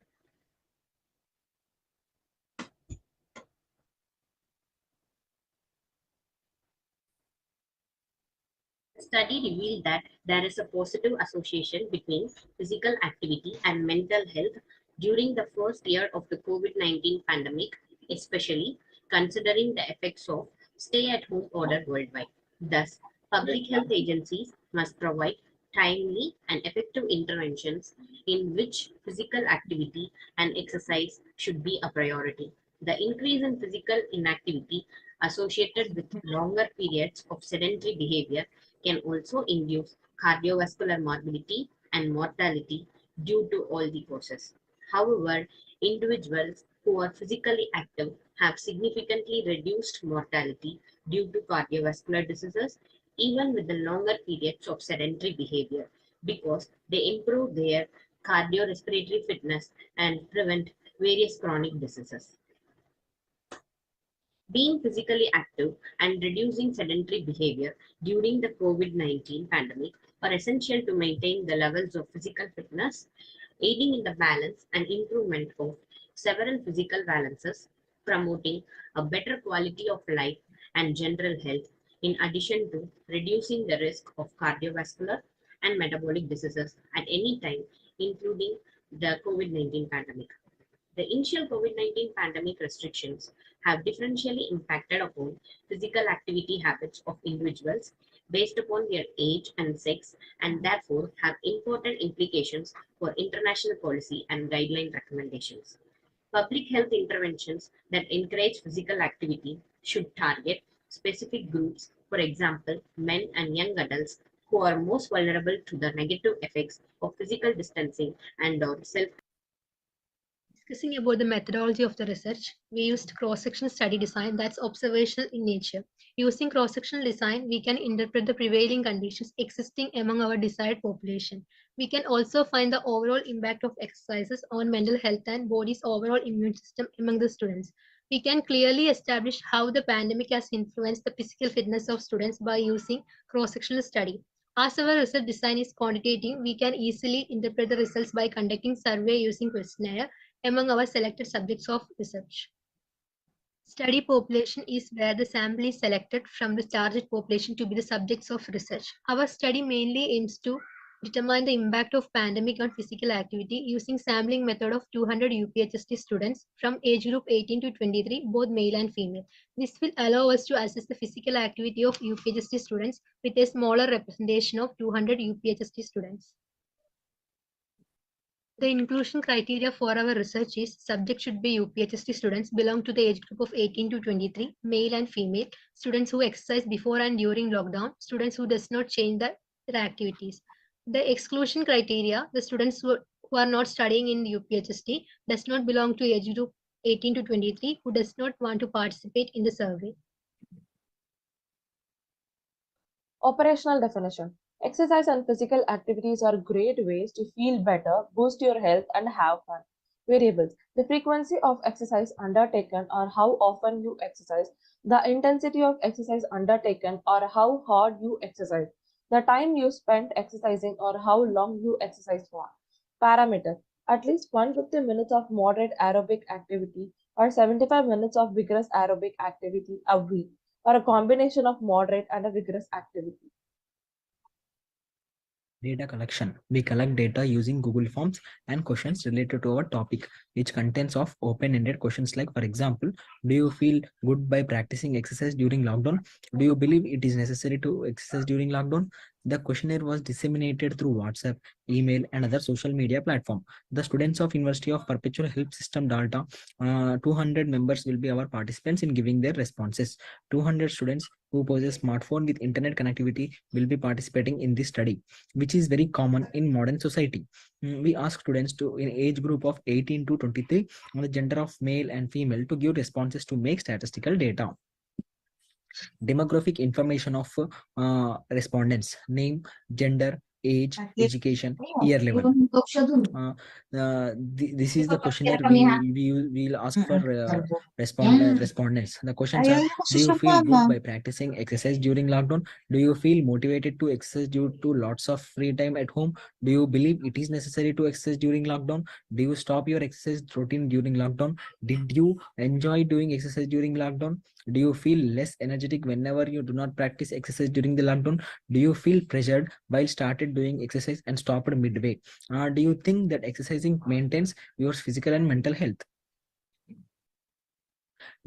The study revealed that there is a positive association between physical activity and mental health during the first year of the COVID 19 pandemic, especially considering the effects of stay at home order worldwide. Thus, public health agencies must provide timely and effective interventions in which physical activity and exercise should be a priority. The increase in physical inactivity associated with longer periods of sedentary behavior can also induce cardiovascular morbidity and mortality due to all the causes. However, individuals who are physically active have significantly reduced mortality due to cardiovascular diseases, even with the longer periods of sedentary behavior, because they improve their cardiorespiratory fitness and prevent various chronic diseases. Being physically active and reducing sedentary behavior during the COVID 19 pandemic are essential to maintain the levels of physical fitness, aiding in the balance and improvement of several physical balances, promoting a better quality of life and general health, in addition to reducing the risk of cardiovascular and metabolic diseases at any time, including the COVID 19 pandemic. The initial COVID 19 pandemic restrictions have differentially impacted upon physical activity habits of individuals based upon their age and sex, and therefore have important implications for international policy and guideline recommendations. Public health interventions that encourage physical activity should target specific groups, for example, men and young adults who are most vulnerable to the negative effects of physical distancing and or self. Discussing about the methodology of the research, we used cross-sectional study design that's observational in nature. Using cross-sectional design, we can interpret the prevailing conditions existing among our desired population. We can also find the overall impact of exercises on mental health and body's overall immune system among the students. We can clearly establish how the pandemic has influenced the physical fitness of students by using cross-sectional study. As our research design is quantitative, we can easily interpret the results by conducting survey using questionnaire among our selected subjects of research. Study population is where the sample is selected from the target population to be the subjects of research. Our study mainly aims to determine the impact of pandemic on physical activity using sampling method of 200 UPHST students from age group 18 to 23, both male and female. This will allow us to assess the physical activity of UPHST students with a smaller representation of 200 UPHST students. The inclusion criteria for our research is subject should be UPHST students belong to the age group of 18 to 23, male and female, students who exercise before and during lockdown, students who does not change their activities. The exclusion criteria, the students who are not studying in UPHST does not belong to age group 18 to 23 who does not want to participate in the survey. Operational definition. Exercise and physical activities are great ways to feel better, boost your health, and have fun. Variables. The frequency of exercise undertaken or how often you exercise the intensity of exercise undertaken or how hard you exercise, the time you spent exercising or how long you exercise for. Parameter: at least 150 minutes of moderate aerobic activity or 75 minutes of vigorous aerobic activity a week, or a combination of moderate and a vigorous activity. Data collection. We collect data using Google Forms and questions related to our topic, which contains of open-ended questions like, for example, do you feel good by practicing exercise during lockdown? Do you believe it is necessary to exercise during lockdown? The questionnaire was disseminated through WhatsApp, email, and other social media platform. The students of University of Perpetual Help System Delta, 200 members will be our participants in giving their responses. 200 students who possess smartphone with internet connectivity will be participating in this study, which is very common in modern society. We ask students to in age group of 18 to 23 on the gender of male and female to give responses to make statistical data. Demographic information of respondents: name, gender, age, education, year level. This is the questionnaire we will ask for respondents. The questions are: do you feel good by practicing exercise during lockdown? Do you feel motivated to exercise due to lots of free time at home? Do you believe it is necessary to exercise during lockdown? Do you stop your exercise routine during lockdown? Did you enjoy doing exercise during lockdown? Do you feel less energetic whenever you do not practice exercise during the lockdown? Do you feel pressured while started doing exercise and stopped midway? Do you think that exercising maintains your physical and mental health?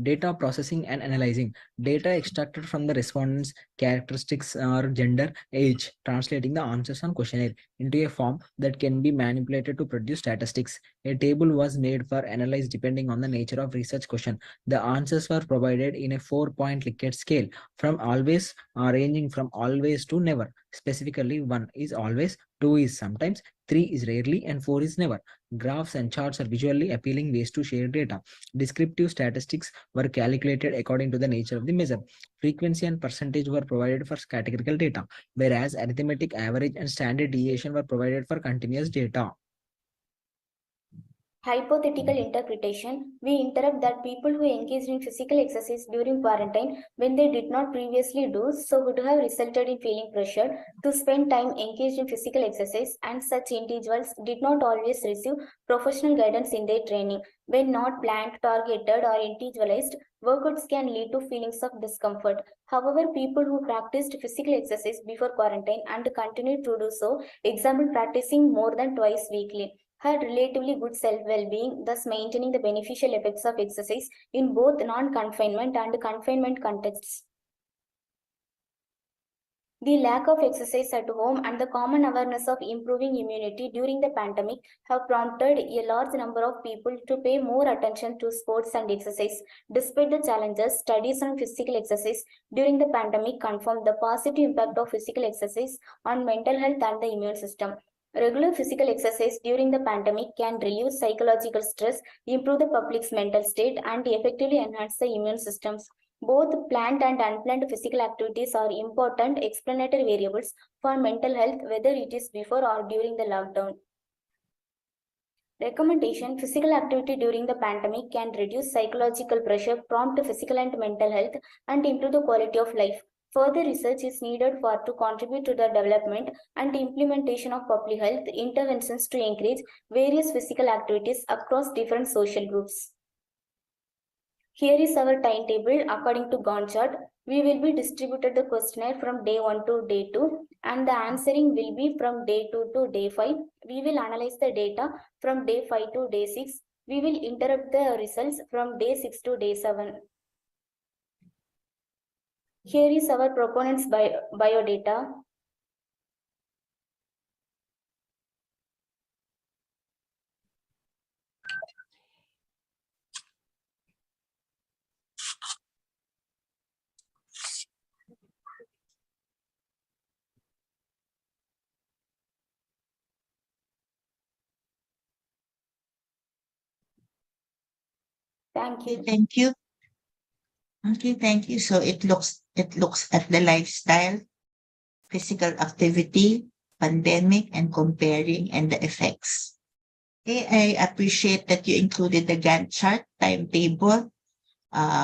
Data processing and analyzing. Data extracted from the respondents' characteristics or gender, age, translating the answers on questionnaire into a form that can be manipulated to produce statistics. A table was made for analyze depending on the nature of research question. The answers were provided in a 4-point Likert scale from always, ranging from always to never. Specifically, 1 is always, 2 is sometimes, 3 is rarely, and 4 is never. Graphs and charts are visually appealing ways to share data. Descriptive statistics were calculated according to the nature of the measure. Frequency and percentage were provided for categorical data, whereas arithmetic average and standard deviation were provided for continuous data. Hypothetical interpretation. We interpret that people who engaged in physical exercise during quarantine when they did not previously do so would have resulted in feeling pressured to spend time engaged in physical exercise, and such individuals did not always receive professional guidance in their training. When not planned, targeted, or individualized, workouts can lead to feelings of discomfort. However, people who practiced physical exercise before quarantine and continued to do so, example practicing more than twice weekly, had relatively good self-well-being, thus maintaining the beneficial effects of exercise in both non-confinement and confinement contexts. The lack of exercise at home and the common awareness of improving immunity during the pandemic have prompted a large number of people to pay more attention to sports and exercise. Despite the challenges, studies on physical exercise during the pandemic confirmed the positive impact of physical exercise on mental health and the immune system. Regular physical exercise during the pandemic can relieve psychological stress, improve the public's mental state, and effectively enhance the immune systems. Both planned and unplanned physical activities are important explanatory variables for mental health, whether it is before or during the lockdown. Recommendation: physical activity during the pandemic can reduce psychological pressure, prompt physical and mental health, and improve the quality of life. Further research is needed to contribute to the development and implementation of public health interventions to encourage various physical activities across different social groups. Here is our timetable according to Gantt chart. We will be distributed the questionnaire from day 1 to day 2, and the answering will be from day 2 to day 5. We will analyze the data from day 5 to day 6. We will interrupt the results from day 6 to day 7. Here is our proponents' biodata. Thank you. Thank you. Okay, thank you. So it looks at the lifestyle, physical activity, pandemic, and comparing and the effects. Okay, I appreciate that you included the Gantt chart timetable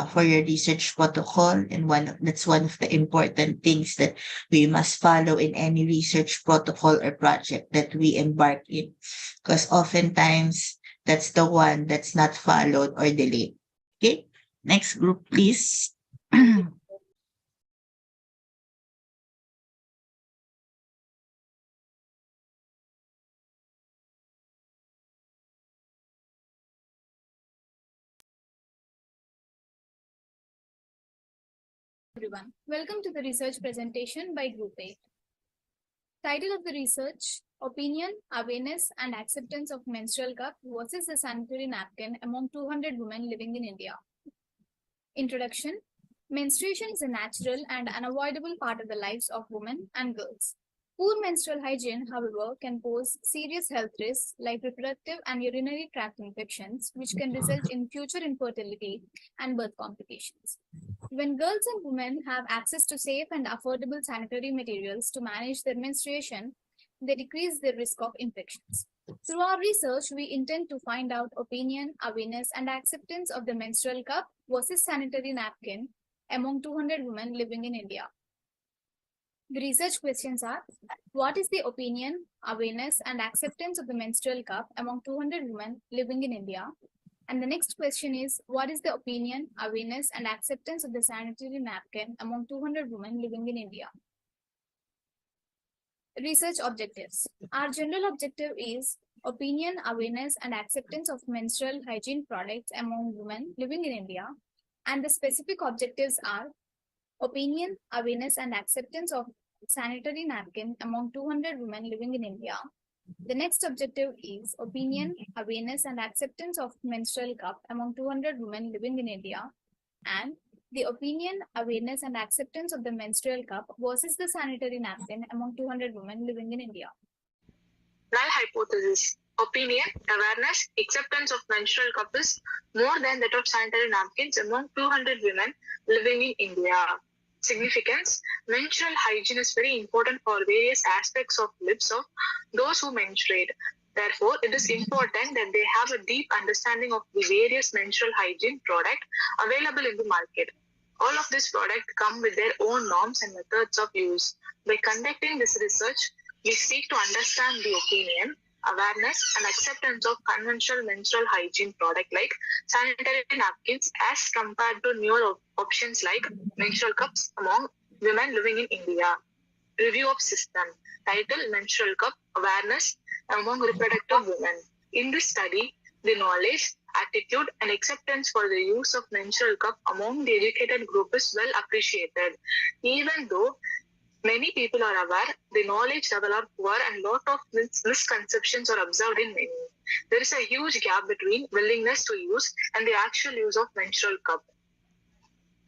for your research protocol, and that's one of the important things that we must follow in any research protocol or project that we embark in, because oftentimes that's the one that's not followed or delayed. Okay, next group, please. Everyone, welcome to the research presentation by Group 8. Title of the research: Opinion, Awareness and Acceptance of Menstrual Cup versus the Sanitary Napkin among 200 women living in India. Introduction: Menstruation is a natural and unavoidable part of the lives of women and girls. Poor menstrual hygiene, however, can pose serious health risks like reproductive and urinary tract infections, which can result in future infertility and birth complications. When girls and women have access to safe and affordable sanitary materials to manage their menstruation, they decrease the risk of infections. Through our research, we intend to find out opinion, awareness, and acceptance of the menstrual cup versus sanitary napkin among 200 women living in India. The research questions are: what is the opinion, awareness, and acceptance of the menstrual cup among 200 women living in India? And the next question is: what is the opinion, awareness, and acceptance of the sanitary napkin among 200 women living in India? Research objectives. Our general objective is opinion, awareness, and acceptance of menstrual hygiene products among women living in India. And the specific objectives are opinion, awareness, and acceptance of sanitary napkin among 200 women living in India. The next objective is opinion, awareness, and acceptance of menstrual cup among 200 women living in India, and the opinion, awareness, and acceptance of the menstrual cup versus the sanitary napkin among 200 women living in India. Null hypothesis. Opinion, awareness, acceptance of menstrual cup is more than that of sanitary napkins among 200 women living in India. Significance: menstrual hygiene is very important for various aspects of lives of those who menstruate. Therefore, it is important that they have a deep understanding of the various menstrual hygiene products available in the market. All of these products come with their own norms and methods of use. By conducting this research, we seek to understand the opinion, awareness, and acceptance of conventional menstrual hygiene products like sanitary napkins as compared to newer options like menstrual cups among women living in India. Review of system. Title: Menstrual Cup Awareness among Reproductive Women. In this study, the knowledge, attitude, and acceptance for the use of menstrual cup among the educated group is well appreciated. Even though many people are aware, the knowledge level are poor and lot of misconceptions are observed in many. There is a huge gap between willingness to use and the actual use of menstrual cup.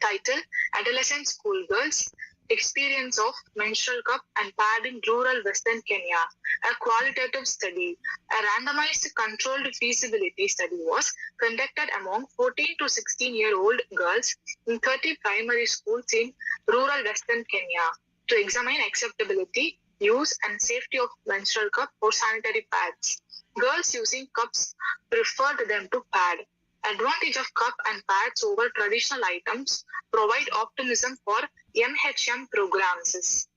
Title: Adolescent Schoolgirls Experience of Menstrual Cup and Pad in Rural Western Kenya. A qualitative study. A randomized controlled feasibility study was conducted among 14 to 16-year-old girls in 30 primary schools in rural Western Kenya to examine acceptability, use, and safety of menstrual cup or sanitary pads. Girls using cups preferred them to pad. Advantage of cup and pads over traditional items provide optimism for MHM programs.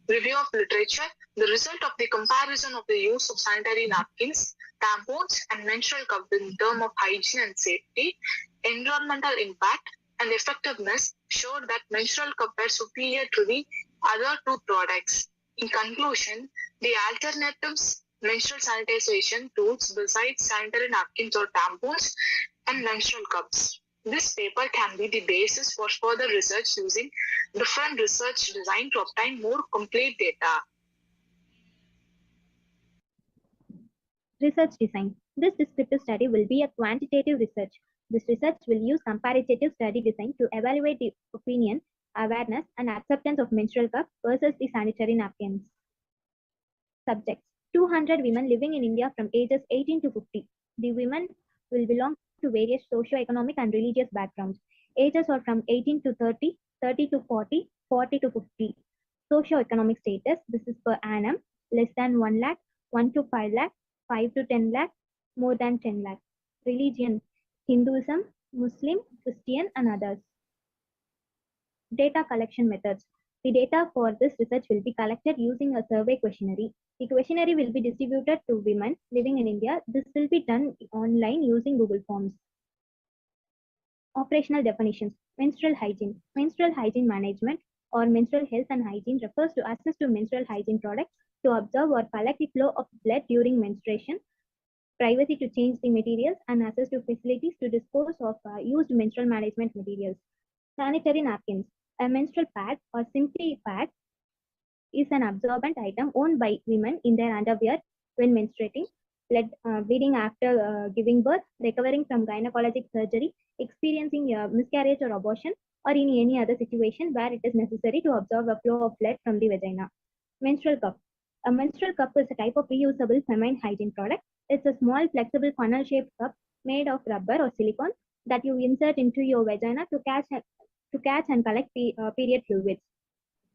Review of literature. The result of the comparison of the use of sanitary napkins, tampons, and menstrual cup in terms of hygiene and safety, environmental impact, and effectiveness showed that menstrual cup were superior to the other two products. In conclusion, the alternatives menstrual sanitization tools besides sanitary napkins or tampons and menstrual cups. This paper can be the basis for further research using different research design to obtain more complete data. Research design. This descriptive study will be a quantitative research. This research will use comparative study design to evaluate the opinion, awareness, and acceptance of menstrual cup versus the sanitary napkins. Subjects: 200 women living in India from ages 18 to 50. The women will belong to various socio-economic and religious backgrounds. Ages are from 18 to 30, 30 to 40, 40 to 50. Socio-economic status: this is per annum, less than 1 lakh, 1 to 5 lakh, 5 to 10 lakh, more than 10 lakh. Religion: Hinduism, Muslim, Christian, and others. Data collection methods. The data for this research will be collected using a survey questionnaire. The questionnaire will be distributed to women living in India. This will be done online using Google Forms. Operational definitions. Menstrual hygiene. Menstrual hygiene management or menstrual health and hygiene refers to access to menstrual hygiene products to observe or collect the flow of blood during menstruation, privacy to change the materials, and access to facilities to dispose of used menstrual management materials. Sanitary napkins. A menstrual pad or simply pad is an absorbent item owned by women in their underwear when menstruating, bleeding after giving birth, recovering from gynecologic surgery, experiencing a miscarriage or abortion, or in any other situation where it is necessary to absorb a flow of blood from the vagina. Menstrual cup. A menstrual cup is a type of reusable feminine hygiene product. It's a small, flexible, funnel-shaped cup made of rubber or silicone that you insert into your vagina to catch and collect period fluids.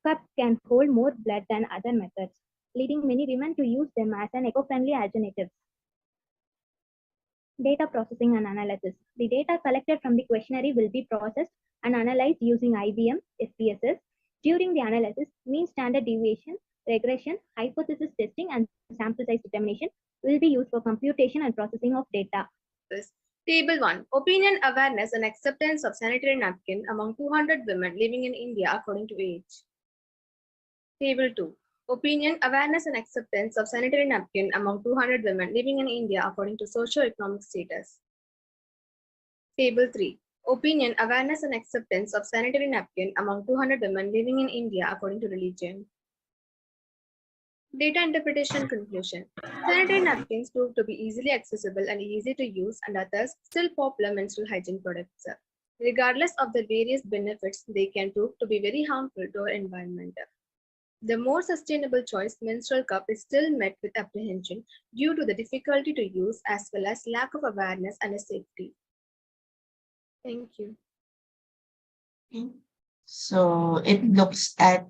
Cups can hold more blood than other methods, leading many women to use them as an eco-friendly alternative. Data processing and analysis. The data collected from the questionnaire will be processed and analyzed using IBM SPSS. During the analysis, mean standard deviation, regression, hypothesis testing, and sample size determination will be used for computation and processing of data. Table 1. Opinion, awareness and acceptance of sanitary napkin among 200 women living in India according to age. Table 2. Opinion, awareness and acceptance of sanitary napkin among 200 women living in India according to socio-economic status. Table 3. Opinion, awareness and acceptance of sanitary napkin among 200 women living in India according to religion. Data interpretation conclusion. Sanitary napkins prove to be easily accessible and easy to use and are thus still popular menstrual hygiene products. Regardless of the various benefits, they can prove to be very harmful to our environment. The more sustainable choice, menstrual cup, is still met with apprehension due to the difficulty to use as well as lack of awareness and safety. Thank you. So it looks at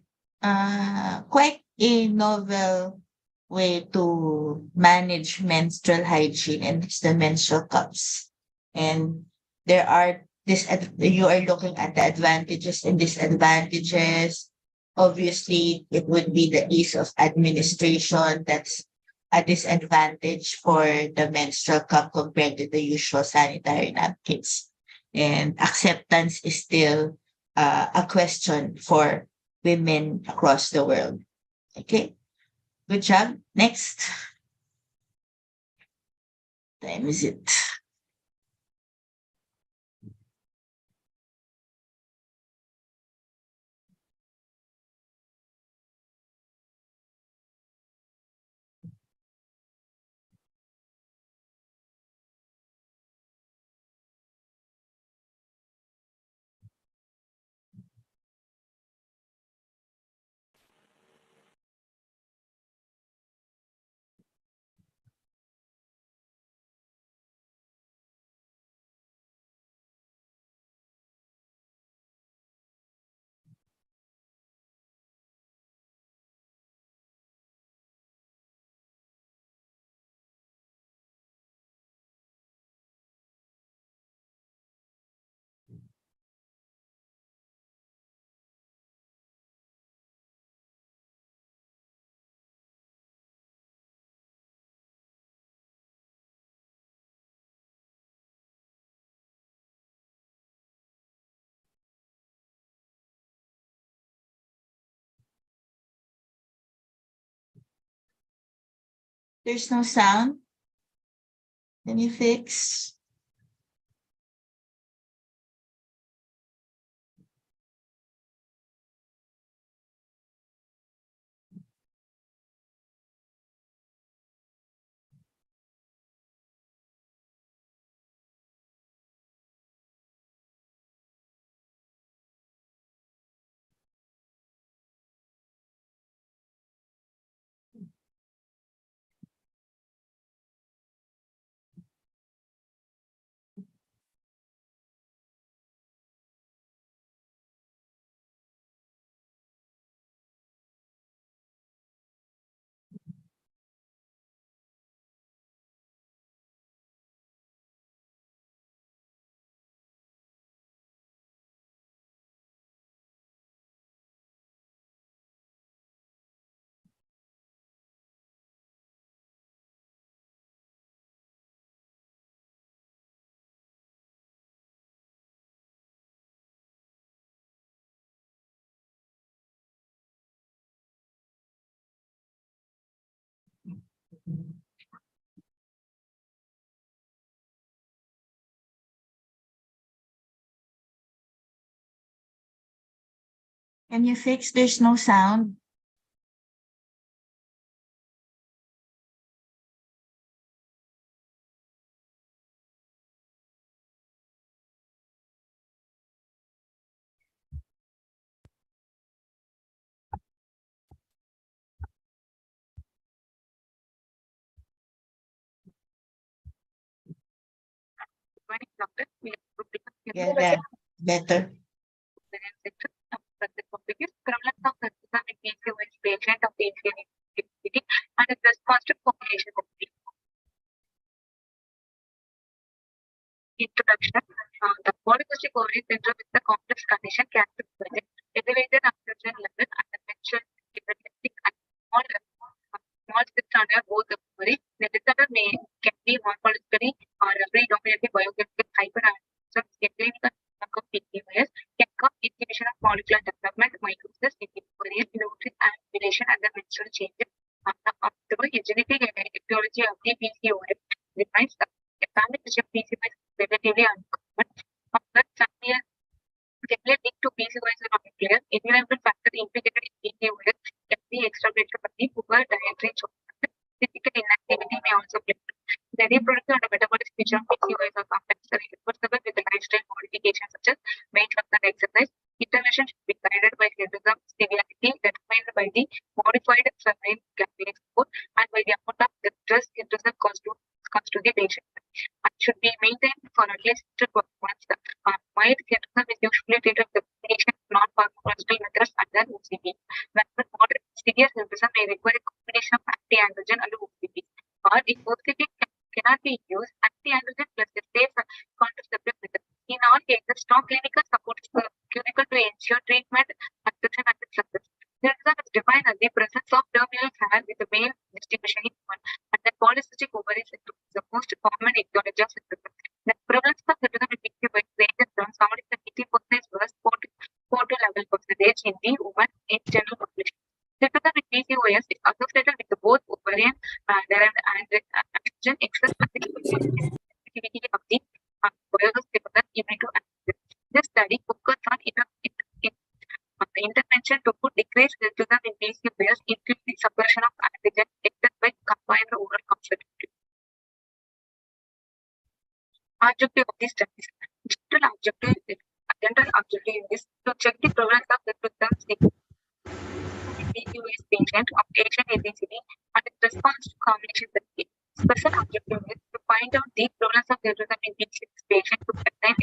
quite a novel way to manage menstrual hygiene, and it's the menstrual cups. And there are you are looking at the advantages and disadvantages. Obviously, it would be the ease of administration that's a disadvantage for the menstrual cup compared to the usual sanitary napkins. And acceptance is still a question for women across the world. Okay, good job. Next. Time is it? There's no sound. Let me fix. Can you fix there's no sound? Yeah, yeah. Better. Prevalence of autism in PCOS patient of infertility and its response to combination of introduction. The polycystic ovary syndrome is a complex condition characterized by elevated estrogen level and the menstrual irritability and small cysts under both the ovary. The disorder can be morphologically or predominantly biochemical hyperandrogenism. Clinical of PCOS can cause inhibition of follicular development, mitosis, ovarian losing and ovulation, and the menstrual changes. The genetic etiology of the PCOS defines the family history of PCOS is relatively uncommon. But family similar link to PCOS are not clear. Environmental factors implicated in PCOS can be extrapolated from the poor dietary choices. Physical inactivity may also play. The reproductive and metabolic feature of PCOS are sometimes reversible with the lifestyle modifications such as weight loss and exercise. Intervention should be guided by autism severity determined by the modified survey campaign score and by the amount of the stress autism caused to the patient. And should be maintained for at least 12 months. Mild autism is usually treated with the combination of non-pharmacological methods and then OCP. Whereas moderate severe autism may require a combination of anti-androgen and OCP. Or if OCP cannot be used, anti-androgen plus a safe contraceptive method. In all cases, strong clinical support is critical to ensure treatment, succession, and success. Autism is defined as the presence of terminal hair with the male distribution in women, and the polycystic ovary syndrome is the most common etiology of autism. The prevalence of autism in PCOS ranges from 70 to 80% versus 4 to 11% in the women in general population. Autism in PCOS is associated with both ovarian derived androgen excess and the sensitivity of the biogas immunity to androgen. This study focused on intervention to decrease autism in PCOS, including suppression of antigen except by combined oral contraceptive. Objective of these studies. General objective is to check the prevalence of autism in PCOS patient of Asian ethnicity and its response to combination therapy. Special objective is to find out the prevalence of autism in PCOS patient to attain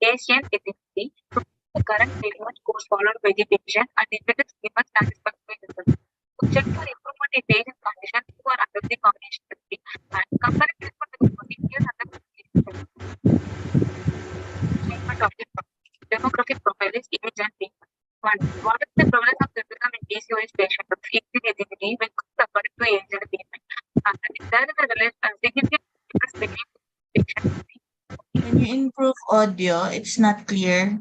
Asian ethnicity, to the current treatment course followed by the patient, and if it is given satisfactory results. To check for improvement in patient condition who are under the combination therapy and compare treatment with the procedure and the treatment of the demographic profile is image and treatment. One, what is the prevalence of autism in PCOS patients of ethnicity when according to age and treatment? There is a significant difference between patients. Can you improve audio? It's not clear.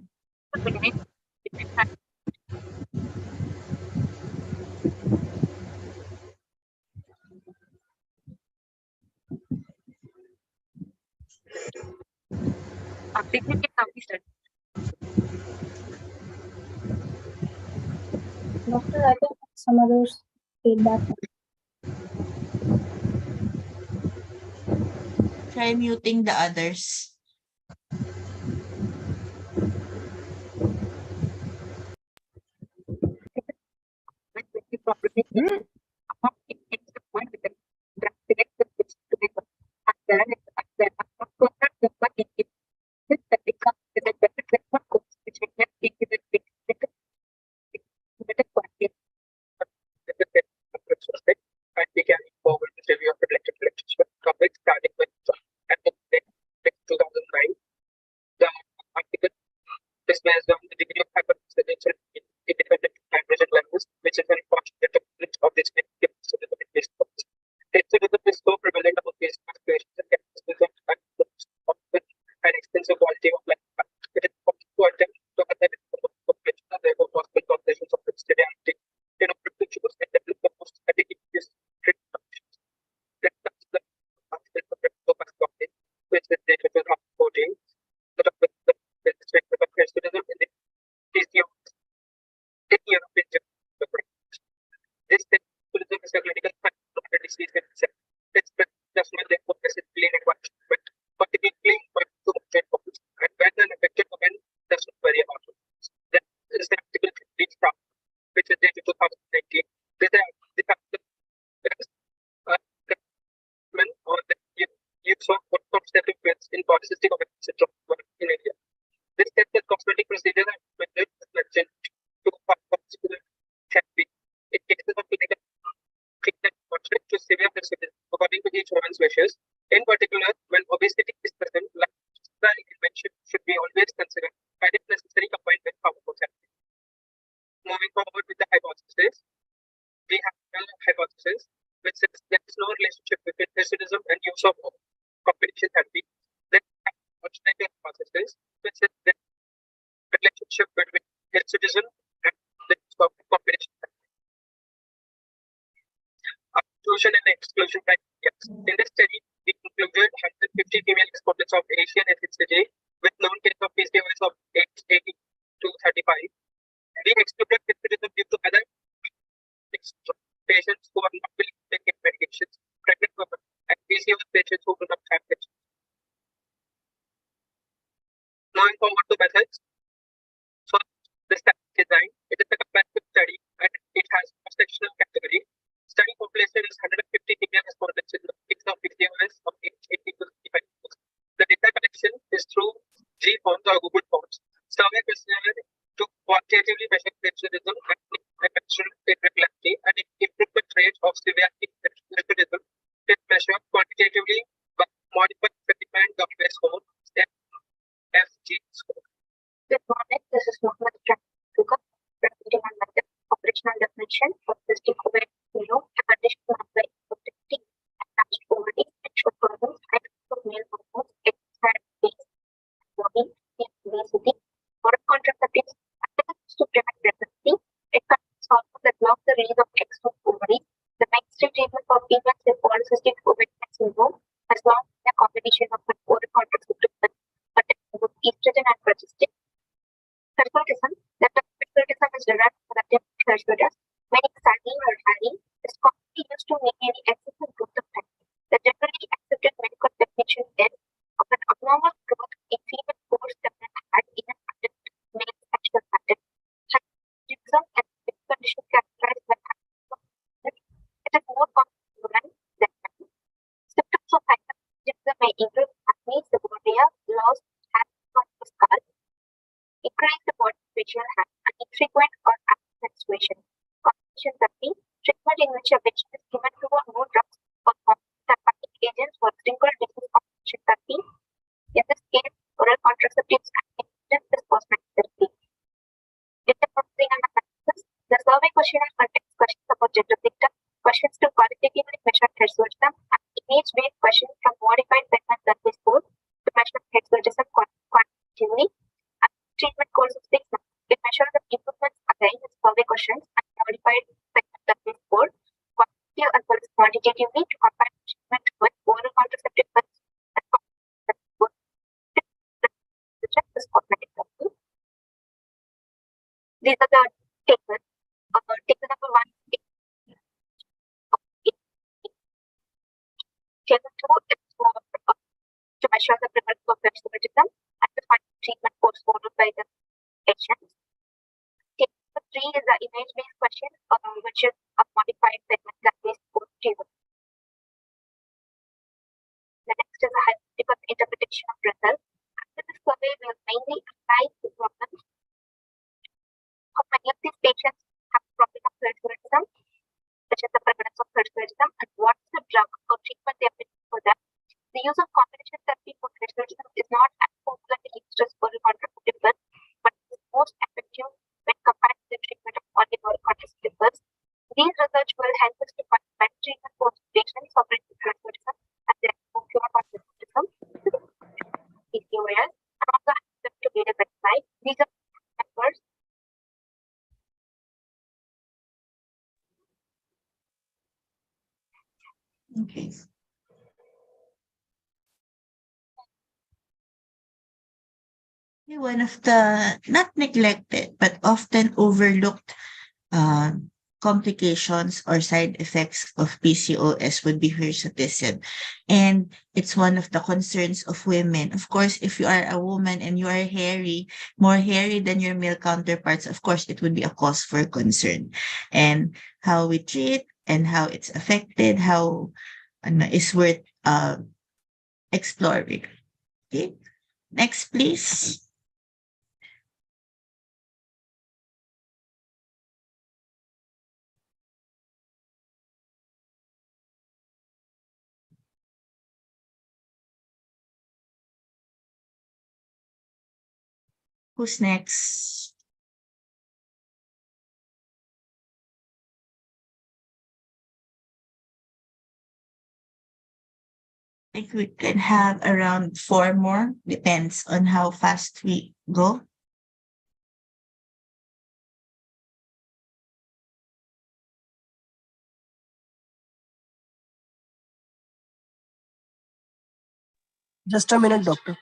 Significant of the study. Doctor, I think some others feedback. Try muting the others. And we can move forward with review of the lecture topic starting with at the 2009. The article displays the degree of hyperpixelation in independent hydrogen levels, which is an important determinant of this negative based process. Autism is so prevalent among these populations that can present an extensive quality of life. It is possible to attempt to analyze the population and therefore possible populations of steady in order to choose and develop the most adequate treatment options. deceptive myths in polycystic ovarian syndrome in India. This test that cosmetic procedures are recommended as mentioned to pharmaceutical therapy in cases of clinical treatment moderate to severe hirsutism according to each woman's wishes. In particular, when obesity is present, lifestyle intervention should be always considered and if necessary combined with pharmacotherapy. Moving forward with the hypothesis, we have a hypothesis which says there is no relationship between hirsutism and use of combination therapy. Then we have alternative hypothesis which says there is a relationship between hirsutism and the use of combination therapy. Inclusion and exclusion criteria. In this study, we included 150 female respondents of Asian ethnicity with known case of PCOS of age 18 to 35. We excluded hirsutism due to other patients who are not willing to take medications, pregnant women, and PCOS patients who do not have patients. Moving forward to methods. So the study design, it is a comparative study and it has cross-sectional category. Study population is 150 female respondents in the case of PCOS of age 18 to 35. The data collection is through G forms or Google Forms. Survey questionnaire to quantitatively measure hirsutism and menstrual irregularity and improvement rate of severity of hirsutism is measured quantitatively by modified certified government score FG score. Good morning, this is Mohammed Sugar, presenting on method operational definition for cystic ovarian syndrome, a condition marked by infertility, attached ovaries, sexual problems, high risk of male hormones, expired face, body, obesity, oral contraceptives, activities to prevent pregnancy. It contains hormones that block the release of eggs from ovaries. The mainstay treatment for females with polycystic ovarian syndrome has long been a combination of an oral contraceptive with estrogen and progestin. Hirsutism, that hirsutism is derived from the term hirsutus, meaning saggy or hairy, is commonly used to mean any excessive growth of hair. The generally accepted medical definition is of an abnormal growth in female pores that had in an adult male sexual pattern. Hirsutism is a condition characterized by it is more common in women than men. Symptoms of hyperthyroidism may include acne, seborrhea, loss of hair on the scalp, increased body facial hair, and infrequent or absent menstruation. Combination therapy, treatment in which a patient is given two or more drugs or therapeutic agents for single disease combination therapy. In this case, oral contraceptives and injections is cosmetic therapy. In the processing and analysis, the survey questionnaire contains questions about gender data, questions to qualitatively measure hirsutism, and image-based questions from modified segment survey score to measure hirsutism quantitatively, and treatment course of 6 months. It measures the improvements again with survey questions and modified segment survey score, quantitative as well as quantitatively to compare treatment with oral contraceptive pills and this cosmetic therapy. These are the tables. Table number 1. Table 2 is for to measure the prevalence of hirsutism and to find treatment course followed by the patients. Table number 3 is the image-based question, which is a modified segment based score table. The next is a hypothetical interpretation of results. After this survey, we will mainly analyze the problems. How many of these patients have a problem of hirsutism, which is the prevalence of hirsutism, and what is the drug or treatment they are taking for that. The use of combination therapy for hirsutism is not as popularly used as oral contraceptive pills, but is most effective when compared to the treatment of oral contraceptive pills. These research will help us to find better treatment for patients suffering with hirsutism and their cure for hirsutism, PCOS, and also help them to get a better life. These are members. Okay. One of the not neglected but often overlooked complications or side effects of PCOS would be hirsutism. And it's one of the concerns of women. Of course, if you are a woman and you are hairy, more hairy than your male counterparts, of course, it would be a cause for concern. And how we treat and how it's affected, how is worth exploring. Okay. Next, please. Who's next? I think we can have around 4 more. Depends on how fast we go. Just a minute, doctor.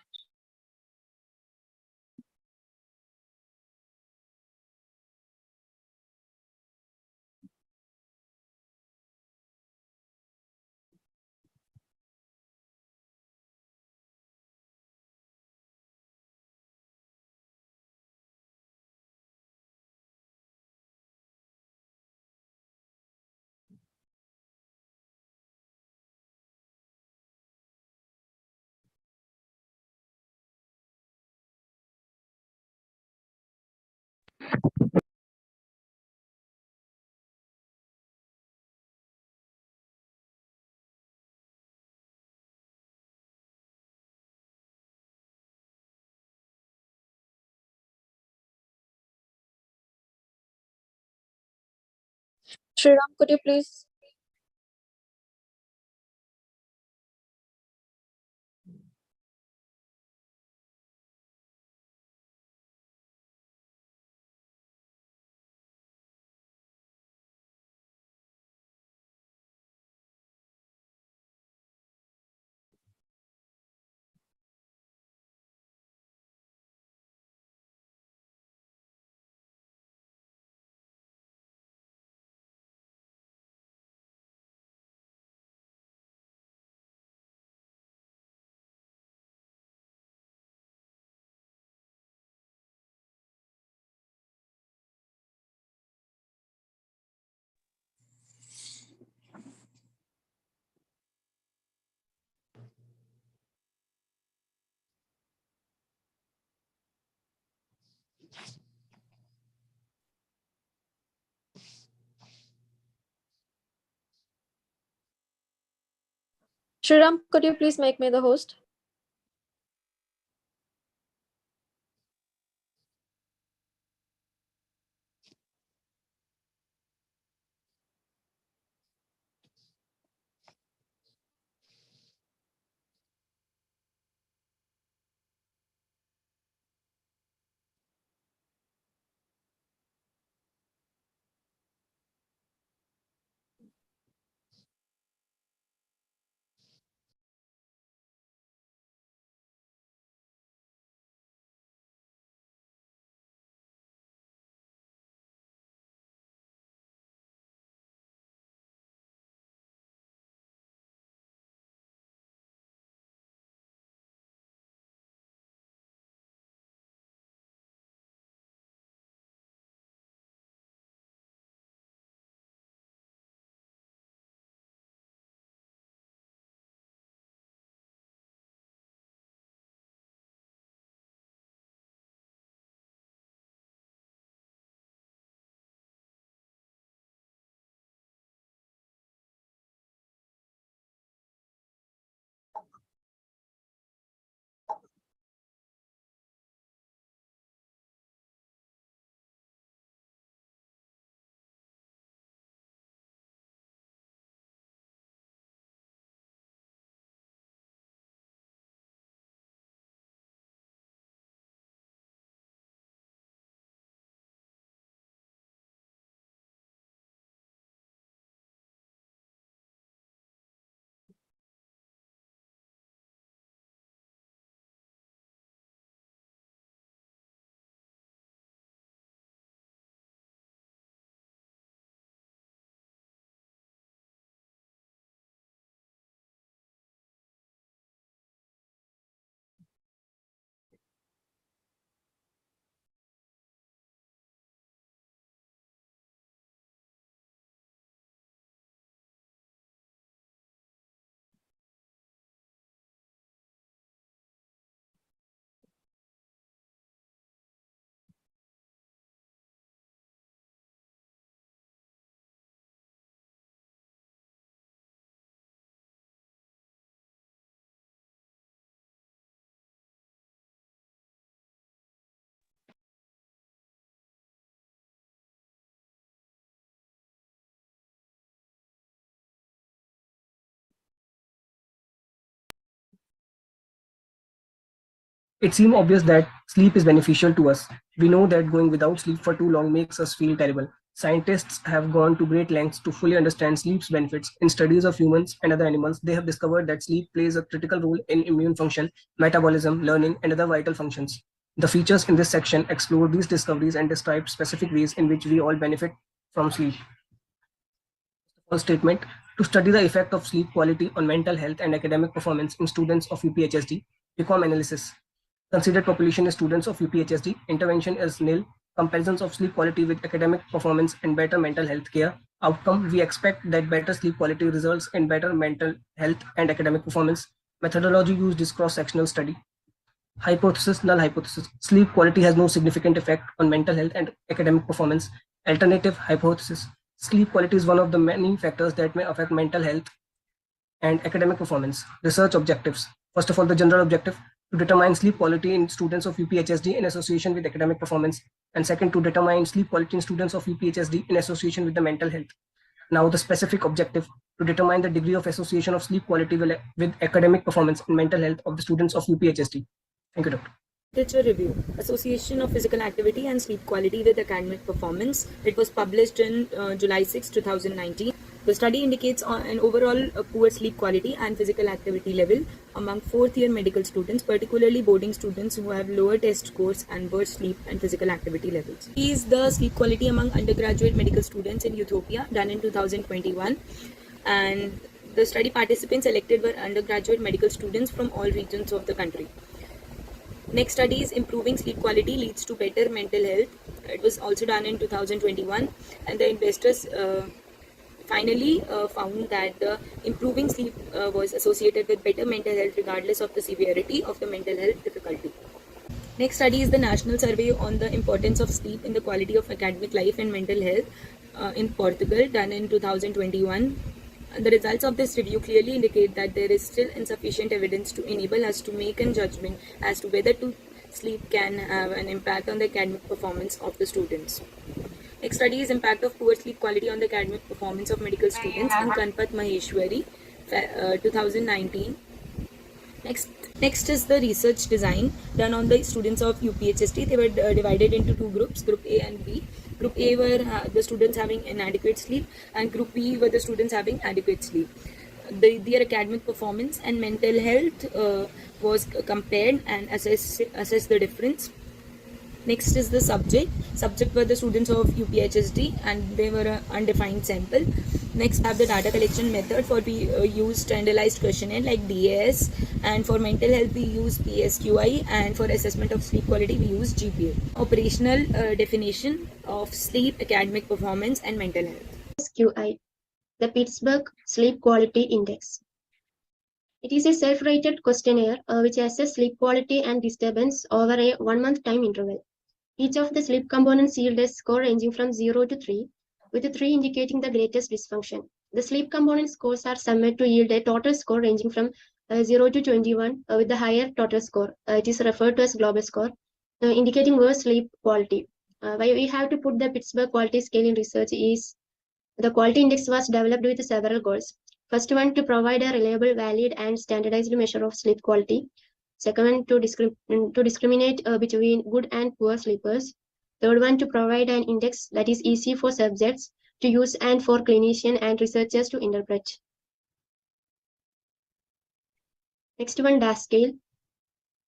Shriram, could you please? Shriram, could you please make me the host? It seems obvious that sleep is beneficial to us. We know that going without sleep for too long makes us feel terrible. Scientists have gone to great lengths to fully understand sleep's benefits. In studies of humans and other animals, they have discovered that sleep plays a critical role in immune function, metabolism, learning, and other vital functions. The features in this section explore these discoveries and describe specific ways in which we all benefit from sleep. First statement: to study the effect of sleep quality on mental health and academic performance in students of UPHSD, PCOM analysis. Considered population is students of UPHSD. Intervention is nil. Comparisons of sleep quality with academic performance and better mental health care. Outcome: we expect that better sleep quality results in better mental health and academic performance. Methodology used is cross-sectional study. Hypothesis: null hypothesis. Sleep quality has no significant effect on mental health and academic performance. Alternative hypothesis: sleep quality is one of the many factors that may affect mental health and academic performance. Research objectives: first of all, the general objective to determine sleep quality in students of UPHSD in association with academic performance, and second, to determine sleep quality in students of UPHSD in association with the mental health. Now, the specific objective to determine the degree of association of sleep quality with academic performance and mental health of the students of UPHSD. Thank you, Doctor. Literature review: Association of Physical Activity and Sleep Quality with Academic Performance. It was published in July 6, 2019. The study indicates an overall poor sleep quality and physical activity level among fourth-year medical students, particularly boarding students who have lower test scores and worse sleep and physical activity levels. Is the sleep quality among undergraduate medical students in Ethiopia, done in 2021, and the study participants selected were undergraduate medical students from all regions of the country. Next study is improving sleep quality leads to better mental health. It was also done in 2021, and the investors finally found that the improving sleep was associated with better mental health regardless of the severity of the mental health difficulty. Next study is the National Survey on the Importance of Sleep in the Quality of Academic Life and Mental Health in Portugal, done in 2021. The results of this review clearly indicate that there is still insufficient evidence to enable us to make a judgment as to whether sleep can have an impact on the academic performance of the students. Next study is impact of poor sleep quality on the academic performance of medical students in Kanpat Maheshwari, 2019. Next is the research design done on the students of UPHST. They were divided into two groups, Group A and B. Group A were the students having inadequate sleep, and Group B were the students having adequate sleep. Their academic performance and mental health was compared and assessed the difference. Next is the subject. Subject were the students of UPHSD, and they were an undefined sample. Next, we have the data collection method. For we use standardized questionnaire like DAS, and for mental health we use PSQI, and for assessment of sleep quality we use GPA. Operational definition of sleep, academic performance, and mental health. PSQI, the Pittsburgh Sleep Quality Index. It is a self-rated questionnaire which assesses sleep quality and disturbance over a 1-month time interval. Each of the sleep components yield a score ranging from 0 to 3, with 3 indicating the greatest dysfunction. The sleep component scores are summed to yield a total score ranging from 0 to 21, with the higher total score. It is referred to as global score, indicating worse sleep quality. Why we have to put the Pittsburgh Quality Scale in research is the quality index was developed with several goals. First one, to provide a reliable, valid, and standardized measure of sleep quality. Second one, to discriminate between good and poor sleepers. Third one, to provide an index that is easy for subjects to use and for clinicians and researchers to interpret. Next one, DAS scale.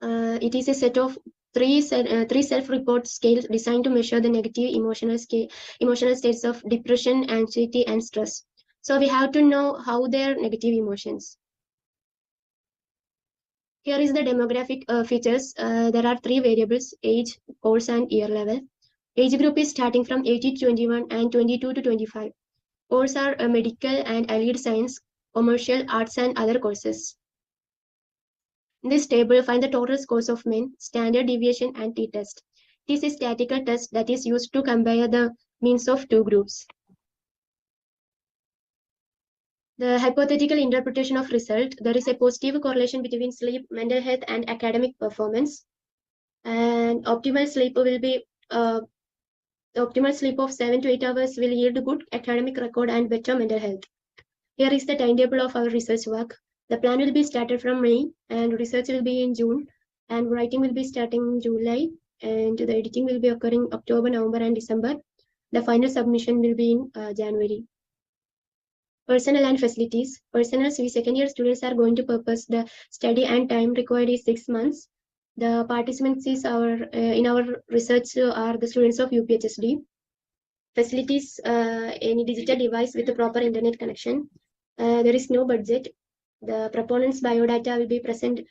It is a set of three self-report scales designed to measure the negative emotional states of depression, anxiety, and stress. So we have to know how their negative emotions. Here is the demographic features. There are 3 variables: age, course, and year level. Age group is starting from 18 to 21 and 22 to 25. Course are medical and allied science, commercial, arts, and other courses. In this table, find the total scores of men, standard deviation, and t-test. It is a statistical test that is used to compare the means of 2 groups. The hypothetical interpretation of result: there is a positive correlation between sleep, mental health, and academic performance. And optimal sleep will be optimal sleep of 7 to 8 hours will yield good academic record and better mental health. Here is the timetable of our research work. The plan will be started from May and research will be in June. and writing will be starting in July, and the editing will be occurring October, November, and December. The final submission will be in January. Personnel and facilities. Personnel, we second year students are going to purpose the study and time required is 6 months. The participants is in our research are the students of UPHSD. Facilities, any digital device with a proper internet connection. There is no budget. The proponents biodata will be present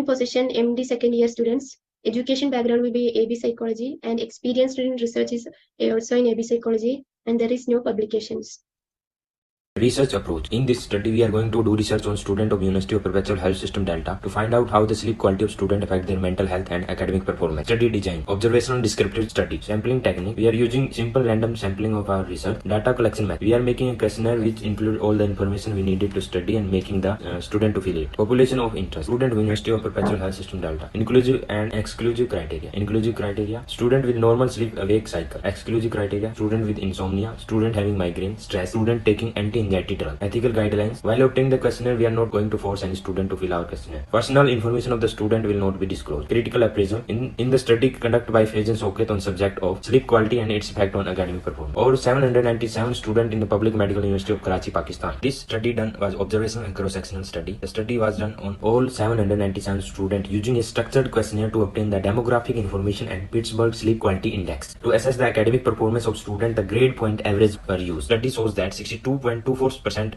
position MD second year students. Education background will be AB psychology, and experienced in research is also in AB psychology, and there is no publications. Research approach. In this study, we are going to do research on student of University of Perpetual Health System Delta to find out how the sleep quality of student affect their mental health and academic performance. Study design. Observational descriptive study. Sampling technique. We are using simple random sampling of our research. Data collection method. We are making a questionnaire which include all the information we needed to study and making the student to fill it. Population of interest. Student of University of Perpetual Health System Delta. Inclusive and exclusive criteria. Inclusive criteria. Student with normal sleep awake cycle. Exclusive criteria. Student with insomnia. Student having migraine, stress. Student taking anti-anxiety drug. Ethical guidelines. While obtaining the questionnaire, we are not going to force any student to fill our questionnaire. Personal information of the student will not be disclosed. Critical appraisal. In the study conducted by Fez and Soket on subject of sleep quality and its effect on academic performance. Over 797 students in the Public Medical University of Karachi, Pakistan. This study done was observational and cross-sectional study. The study was done on all 797 students using a structured questionnaire to obtain the demographic information and Pittsburgh Sleep Quality Index. To assess the academic performance of student, the grade point average were used. Study shows that 62.24%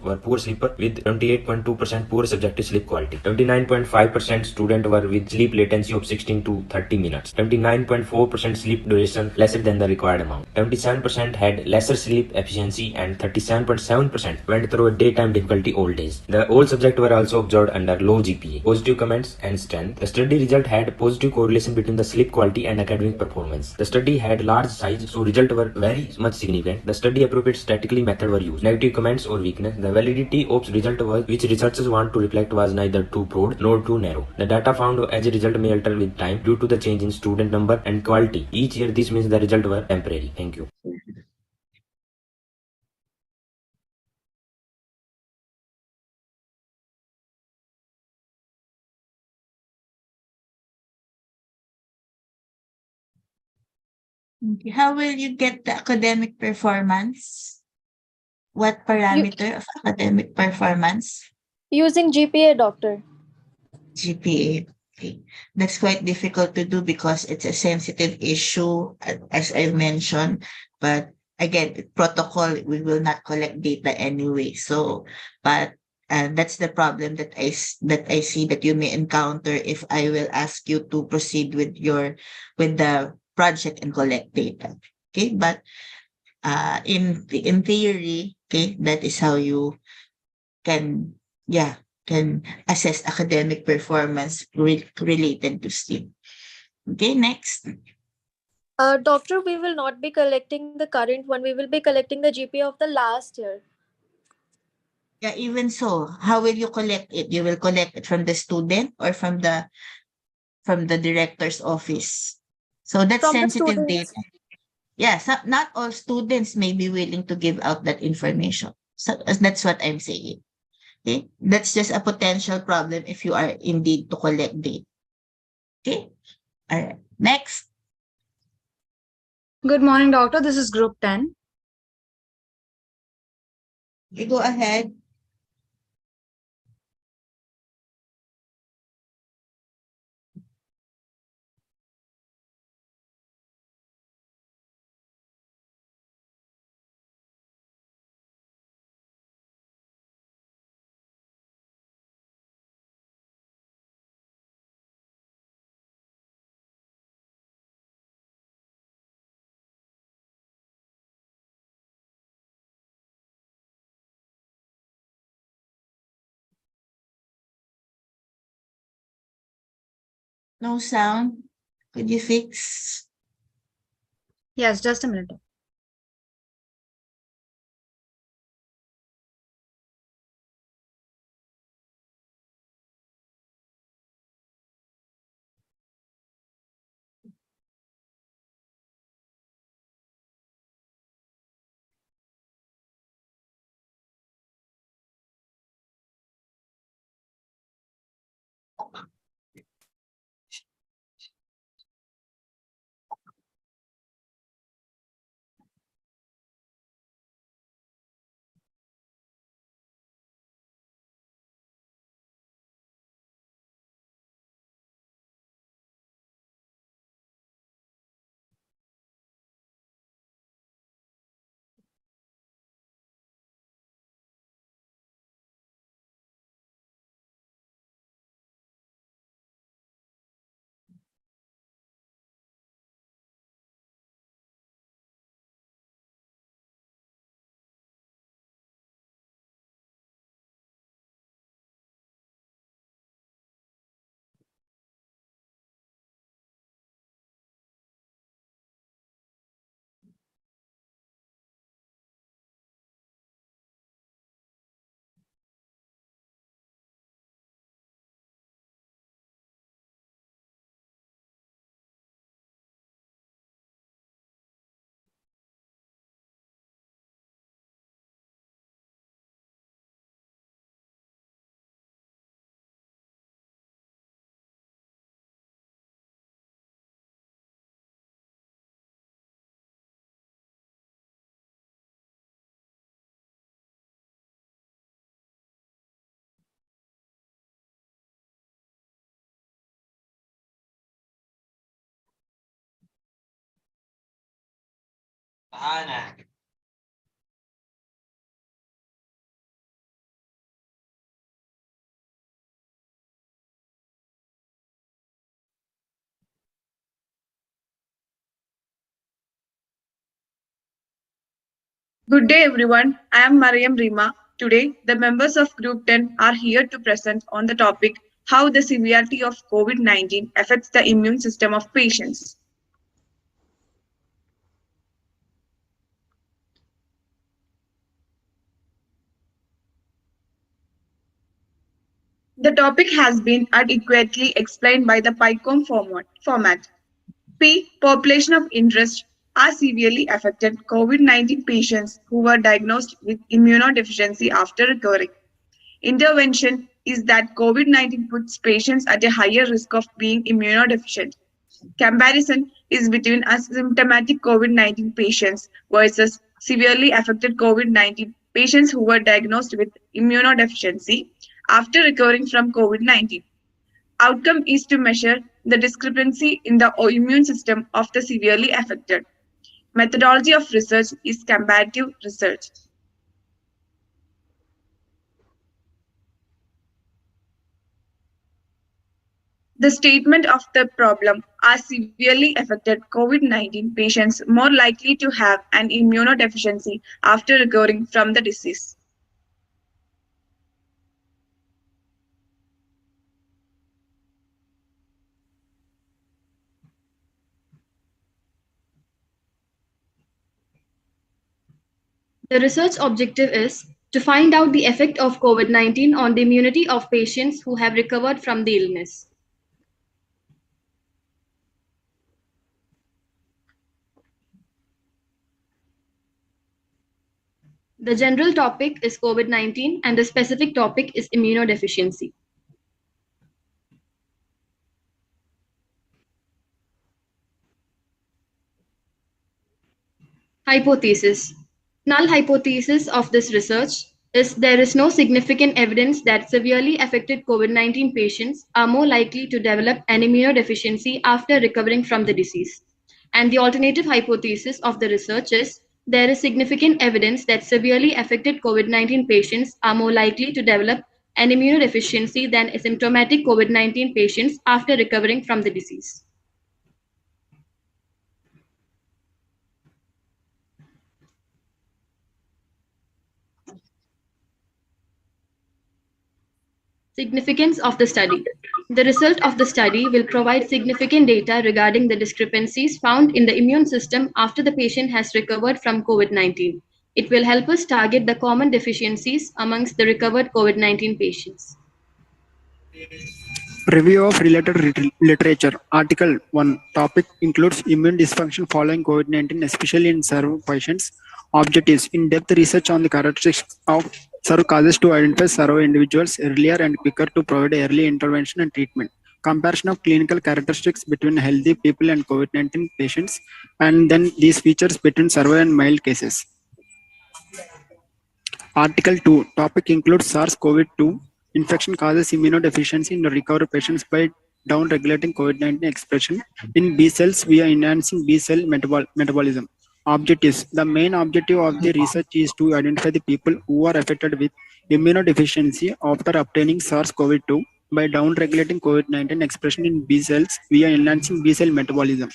were poor sleeper with 28.2% poor subjective sleep quality. 29.5% student were with sleep latency of 16 to 30 minutes. 29.4% sleep duration lesser than the required amount. 77% had lesser sleep efficiency and 37.7% went through a daytime difficulty all days. The all subjects were also observed under low GPA. Positive comments and strength. The study result had positive correlation between the sleep quality and academic performance. The study had large size, so results were very much significant. The study appropriate statistically method were used. Negative comments or weakness. The validity of result was which researchers want to reflect was neither too broad nor too narrow. The data found as a result may alter with time due to the change in student number and quality. Each year this means the result were temporary. Thank you. Okay. How will you get the academic performance? What parameter of academic performance? Using GPA, doctor. GPA. Okay. That's quite difficult to do because it's a sensitive issue, as I mentioned. But again, protocol, we will not collect data anyway. So, but that's the problem that I see that you may encounter if I will ask you to proceed with the project and collect data. Okay, but in theory, okay, that is how you can can assess academic performance related to sleep. Okay, next. Doctor, we will not be collecting the current one. We will be collecting the GPA of the last year. Yeah, even so, how will you collect it? You will collect it from the student or from the director's office. So that's From the sensitive students. data. Yeah, so not all students may be willing to give out that information. So that's what I'm saying. Okay, that's just a potential problem if you are indeed to collect data. Okay, all right. Next. Good morning, doctor. This is group 10. You go ahead. No sound. Could you fix? Yes, just a minute. Good day, everyone. I am Mariam Rima. Today, the members of Group 10 are here to present on the topic how the severity of COVID-19 affects the immune system of patients. The topic has been adequately explained by the PICOM format. P. Population of interest are severely affected COVID-19 patients who were diagnosed with immunodeficiency after recovering. Intervention is that COVID-19 puts patients at a higher risk of being immunodeficient. Comparison is between asymptomatic COVID-19 patients versus severely affected COVID-19 patients who were diagnosed with immunodeficiency after recovering from COVID-19. Outcome is to measure the discrepancy in the immune system of the severely affected. Methodology of research is comparative research. The statement of the problem are severely affected COVID-19 patients more likely to have an immunodeficiency after recovering from the disease. The research objective is to find out the effect of COVID-19 on the immunity of patients who have recovered from the illness. The general topic is COVID-19 and the specific topic is immunodeficiency. Hypothesis. Null hypothesis of this research is there is no significant evidence that severely affected COVID-19 patients are more likely to develop an immunodeficiency after recovering from the disease. And the alternative hypothesis of the research is there is significant evidence that severely affected COVID-19 patients are more likely to develop an immunodeficiency than asymptomatic COVID-19 patients after recovering from the disease. Significance of the study. The result of the study will provide significant data regarding the discrepancies found in the immune system after the patient has recovered from COVID-19. It will help us target the common deficiencies amongst the recovered COVID-19 patients. Review of related literature. Article 1. Topic includes immune dysfunction following COVID-19, especially in SARS patients. Objectives. In-depth research on the characteristics of SARS causes to identify SARS individuals earlier and quicker to provide early intervention and treatment. Comparison of clinical characteristics between healthy people and COVID-19 patients, and then these features between severe and mild cases. Article 2. Topic includes SARS-CoV-2 infection causes immunodeficiency in the recovered patients by down-regulating COVID-19 expression in B cells via enhancing B cell metabolism. Objectives. The main objective of the research is to identify the people who are affected with immunodeficiency after obtaining SARS-CoV-2 by down-regulating COVID-19 expression in B cells via enhancing B cell metabolism.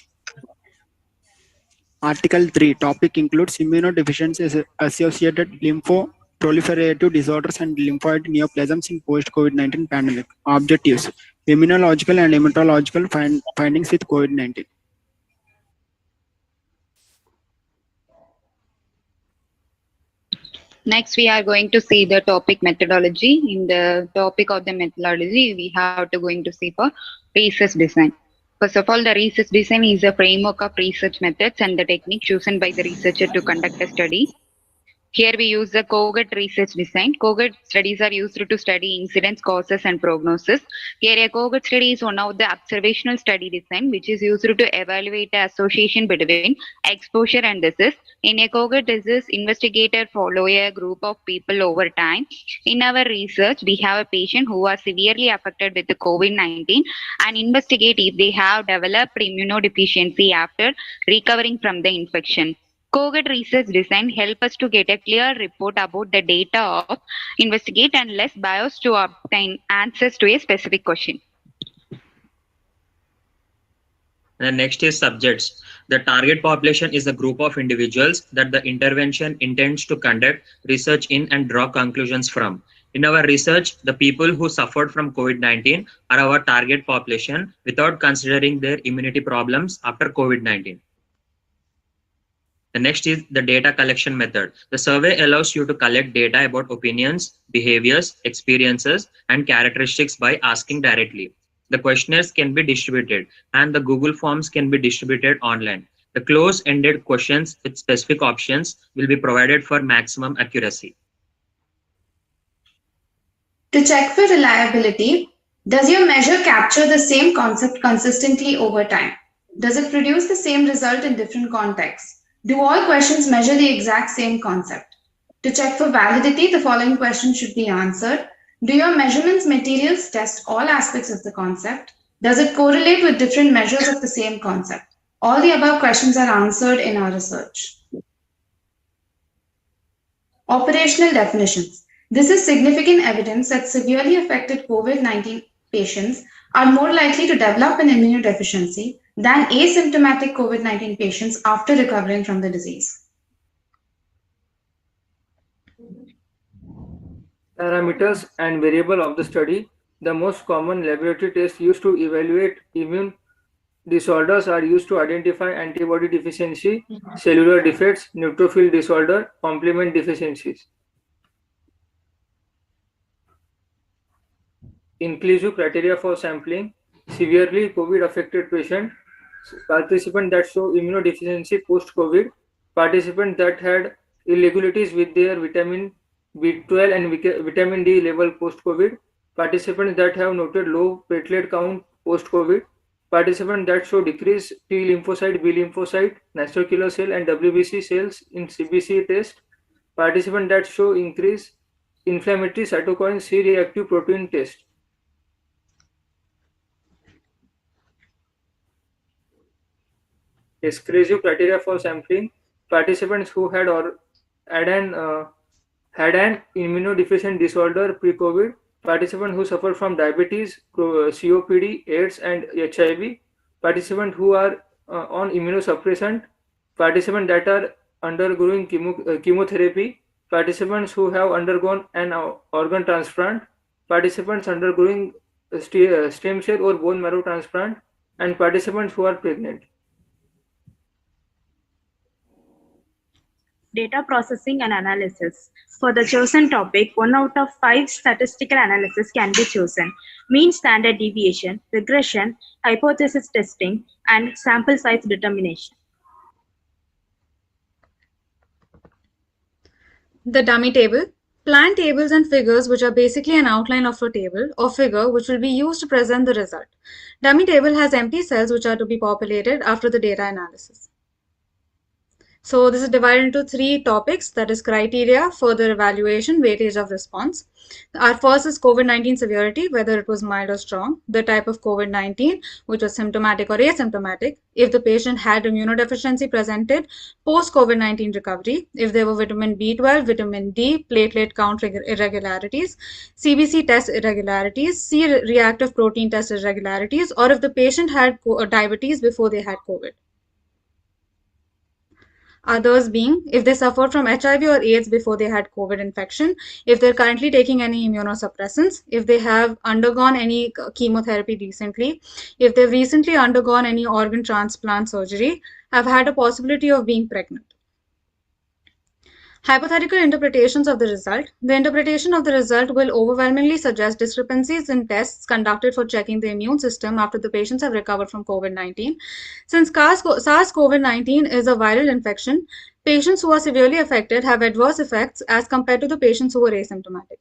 Article 3. Topic includes immunodeficiency associated lymphoproliferative disorders and lymphoid neoplasms in post-COVID-19 pandemic. Objectives. Immunological and hematological findings with COVID-19. Next, we are going to see the topic methodology. In the topic of the methodology, we have to going to see for research design. First of all, the research design is a framework of research methods and the technique chosen by the researcher to conduct a study. Here we use the cohort research design. Cohort studies are used to study incidence, causes, and prognosis. Here a cohort study is one of the observational study design which is used to evaluate the association between exposure and disease. In a cohort disease, investigator follow a group of people over time. In our research, we have a patient who are severely affected with the COVID-19 and investigate if they have developed immunodeficiency after recovering from the infection. COVID research design help us to get a clear report about the data of investigate and less bias to obtain answers to a specific question. And the next is subjects. The target population is a group of individuals that the intervention intends to conduct research in and draw conclusions from. In our research, the people who suffered from COVID-19 are our target population without considering their immunity problems after COVID-19. The next is the data collection method. The survey allows you to collect data about opinions, behaviors, experiences, and characteristics by asking directly. The questionnaires can be distributed, and the Google Forms can be distributed online. The close-ended questions with specific options will be provided for maximum accuracy. To check for reliability, does your measure capture the same concept consistently over time? Does it produce the same result in different contexts? Do all questions measure the exact same concept? To check for validity, the following questions should be answered. Do your measurements materials test all aspects of the concept? Does it correlate with different measures of the same concept? All the above questions are answered in our research. Operational definitions. This is significant evidence that severely affected COVID-19 patients are more likely to develop an immunodeficiency than asymptomatic COVID-19 patients after recovering from the disease. Parameters and variable of the study. The most common laboratory tests used to evaluate immune disorders are used to identify antibody deficiency, cellular defects, neutrophil disorder, complement deficiencies. Inclusive criteria for sampling. Severely COVID-affected patient, participants that show immunodeficiency post-COVID, participants that had irregularities with their vitamin B12 and vitamin D level post-COVID, participants that have noted low platelet count post-COVID, participants that show decreased T lymphocyte, B lymphocyte, natural killer cell and WBC cells in CBC test, participants that show increased inflammatory cytokine C-reactive protein test. Exclusive criteria for sampling. Participants who had an immunodeficient disorder pre-COVID, participants who suffer from diabetes, COPD, AIDS and HIV, participants who are on immunosuppressant, participants that are undergoing chemotherapy, participants who have undergone an organ transplant, participants undergoing stem cell or bone marrow transplant, and participants who are pregnant. Data processing and analysis. For the chosen topic, 1 out of 5 statistical analysis can be chosen. Mean standard deviation, regression, hypothesis testing, and sample size determination. The dummy table. Plan tables and figures which are basically an outline of a table or figure which will be used to present the result. Dummy table has empty cells which are to be populated after the data analysis. So this is divided into 3 topics, that is criteria, further evaluation, weightage of response. Our first is COVID-19 severity, whether it was mild or strong, the type of COVID-19, which was symptomatic or asymptomatic, if the patient had immunodeficiency presented, post-COVID-19 recovery, if there were vitamin B12, vitamin D, platelet count irregularities, CBC test irregularities, C-reactive protein test irregularities, or if the patient had diabetes before they had COVID. Others being if they suffered from HIV or AIDS before they had COVID infection, if they're currently taking any immunosuppressants, if they have undergone any chemotherapy recently, if they've recently undergone any organ transplant surgery, have had a possibility of being pregnant. Hypothetical interpretations of the result. The interpretation of the result will overwhelmingly suggest discrepancies in tests conducted for checking the immune system after the patients have recovered from COVID-19. Since SARS-CoV-19 is a viral infection, patients who are severely affected have adverse effects as compared to the patients who were asymptomatic.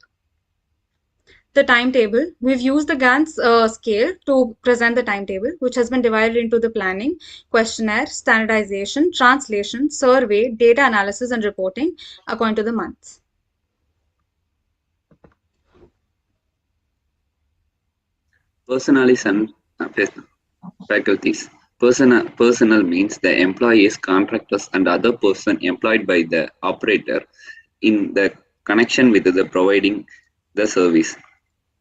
The timetable, we've used the Gantt scale to present the timetable, which has been divided into the planning, questionnaire, standardization, translation, survey, data analysis, and reporting according to the months. Personalization faculties. Personnel means the employees, contractors, and other person employed by the operator in the connection with the providing the service.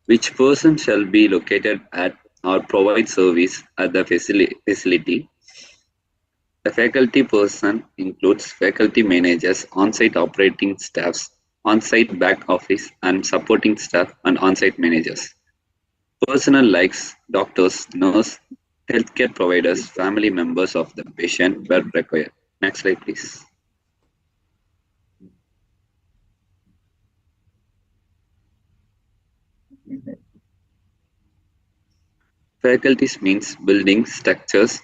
Which person shall be located at or provide service at the facility. The faculty person includes faculty managers, on-site operating staffs, on-site back office and supporting staff, and on-site managers. Personnel likes doctors, nurse, healthcare providers, family members of the patient were required. Next slide, please. Faculties means buildings, structures,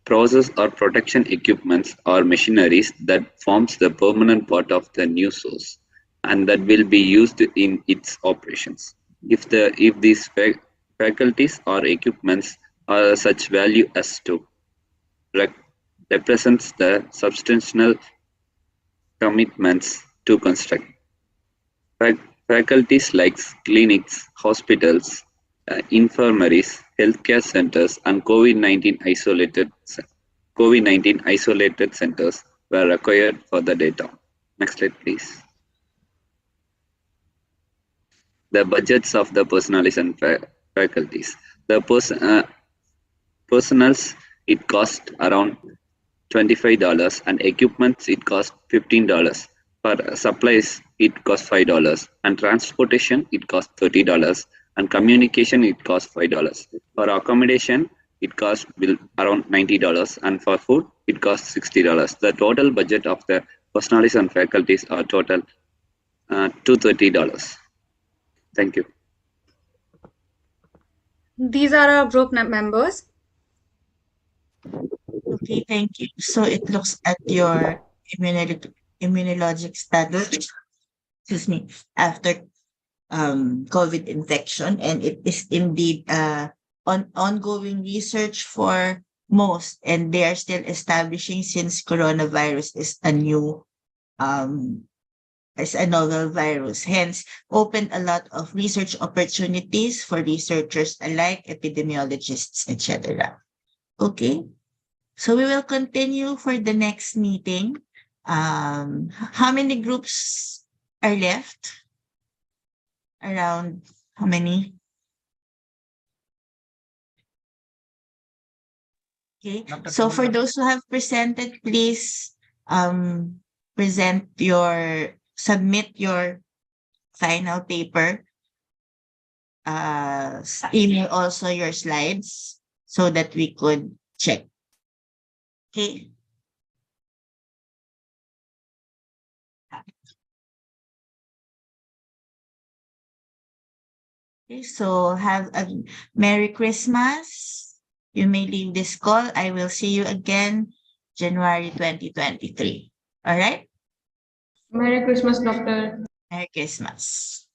process or protection equipments or machineries that forms the permanent part of the new source and that will be used in its operations. If these faculties or equipments are such value as to represents the substantial commitments to construct. Faculties like clinics, hospitals, infirmaries, healthcare centers, and COVID-19 isolated centers were required for the data. Next slide, please. The budgets of the personals and faculties. The personals, it cost around $25 and equipments it cost $15. For supplies it cost $5 and transportation it cost $30 and communication it cost $5. For accommodation it cost around $90 and for food it cost $60. The total budget of the personalities and faculties are total $230. Thank you. These are our group members. Okay, thank you. So it looks at your immunologic status, excuse me, after COVID infection, and it is indeed ongoing research for most, and they are still establishing since coronavirus is a new as a novel virus, hence opened a lot of research opportunities for researchers alike, epidemiologists, etc. Okay, so we will continue for the next meeting. How many groups are left? Around how many? Okay, so for those who have presented, please submit your final paper. Email also your slides so that we could check. Okay. Okay, so have a Merry Christmas. You may leave this call. I will see you again January 2023. All right? Merry Christmas, Doctor. Merry Christmas.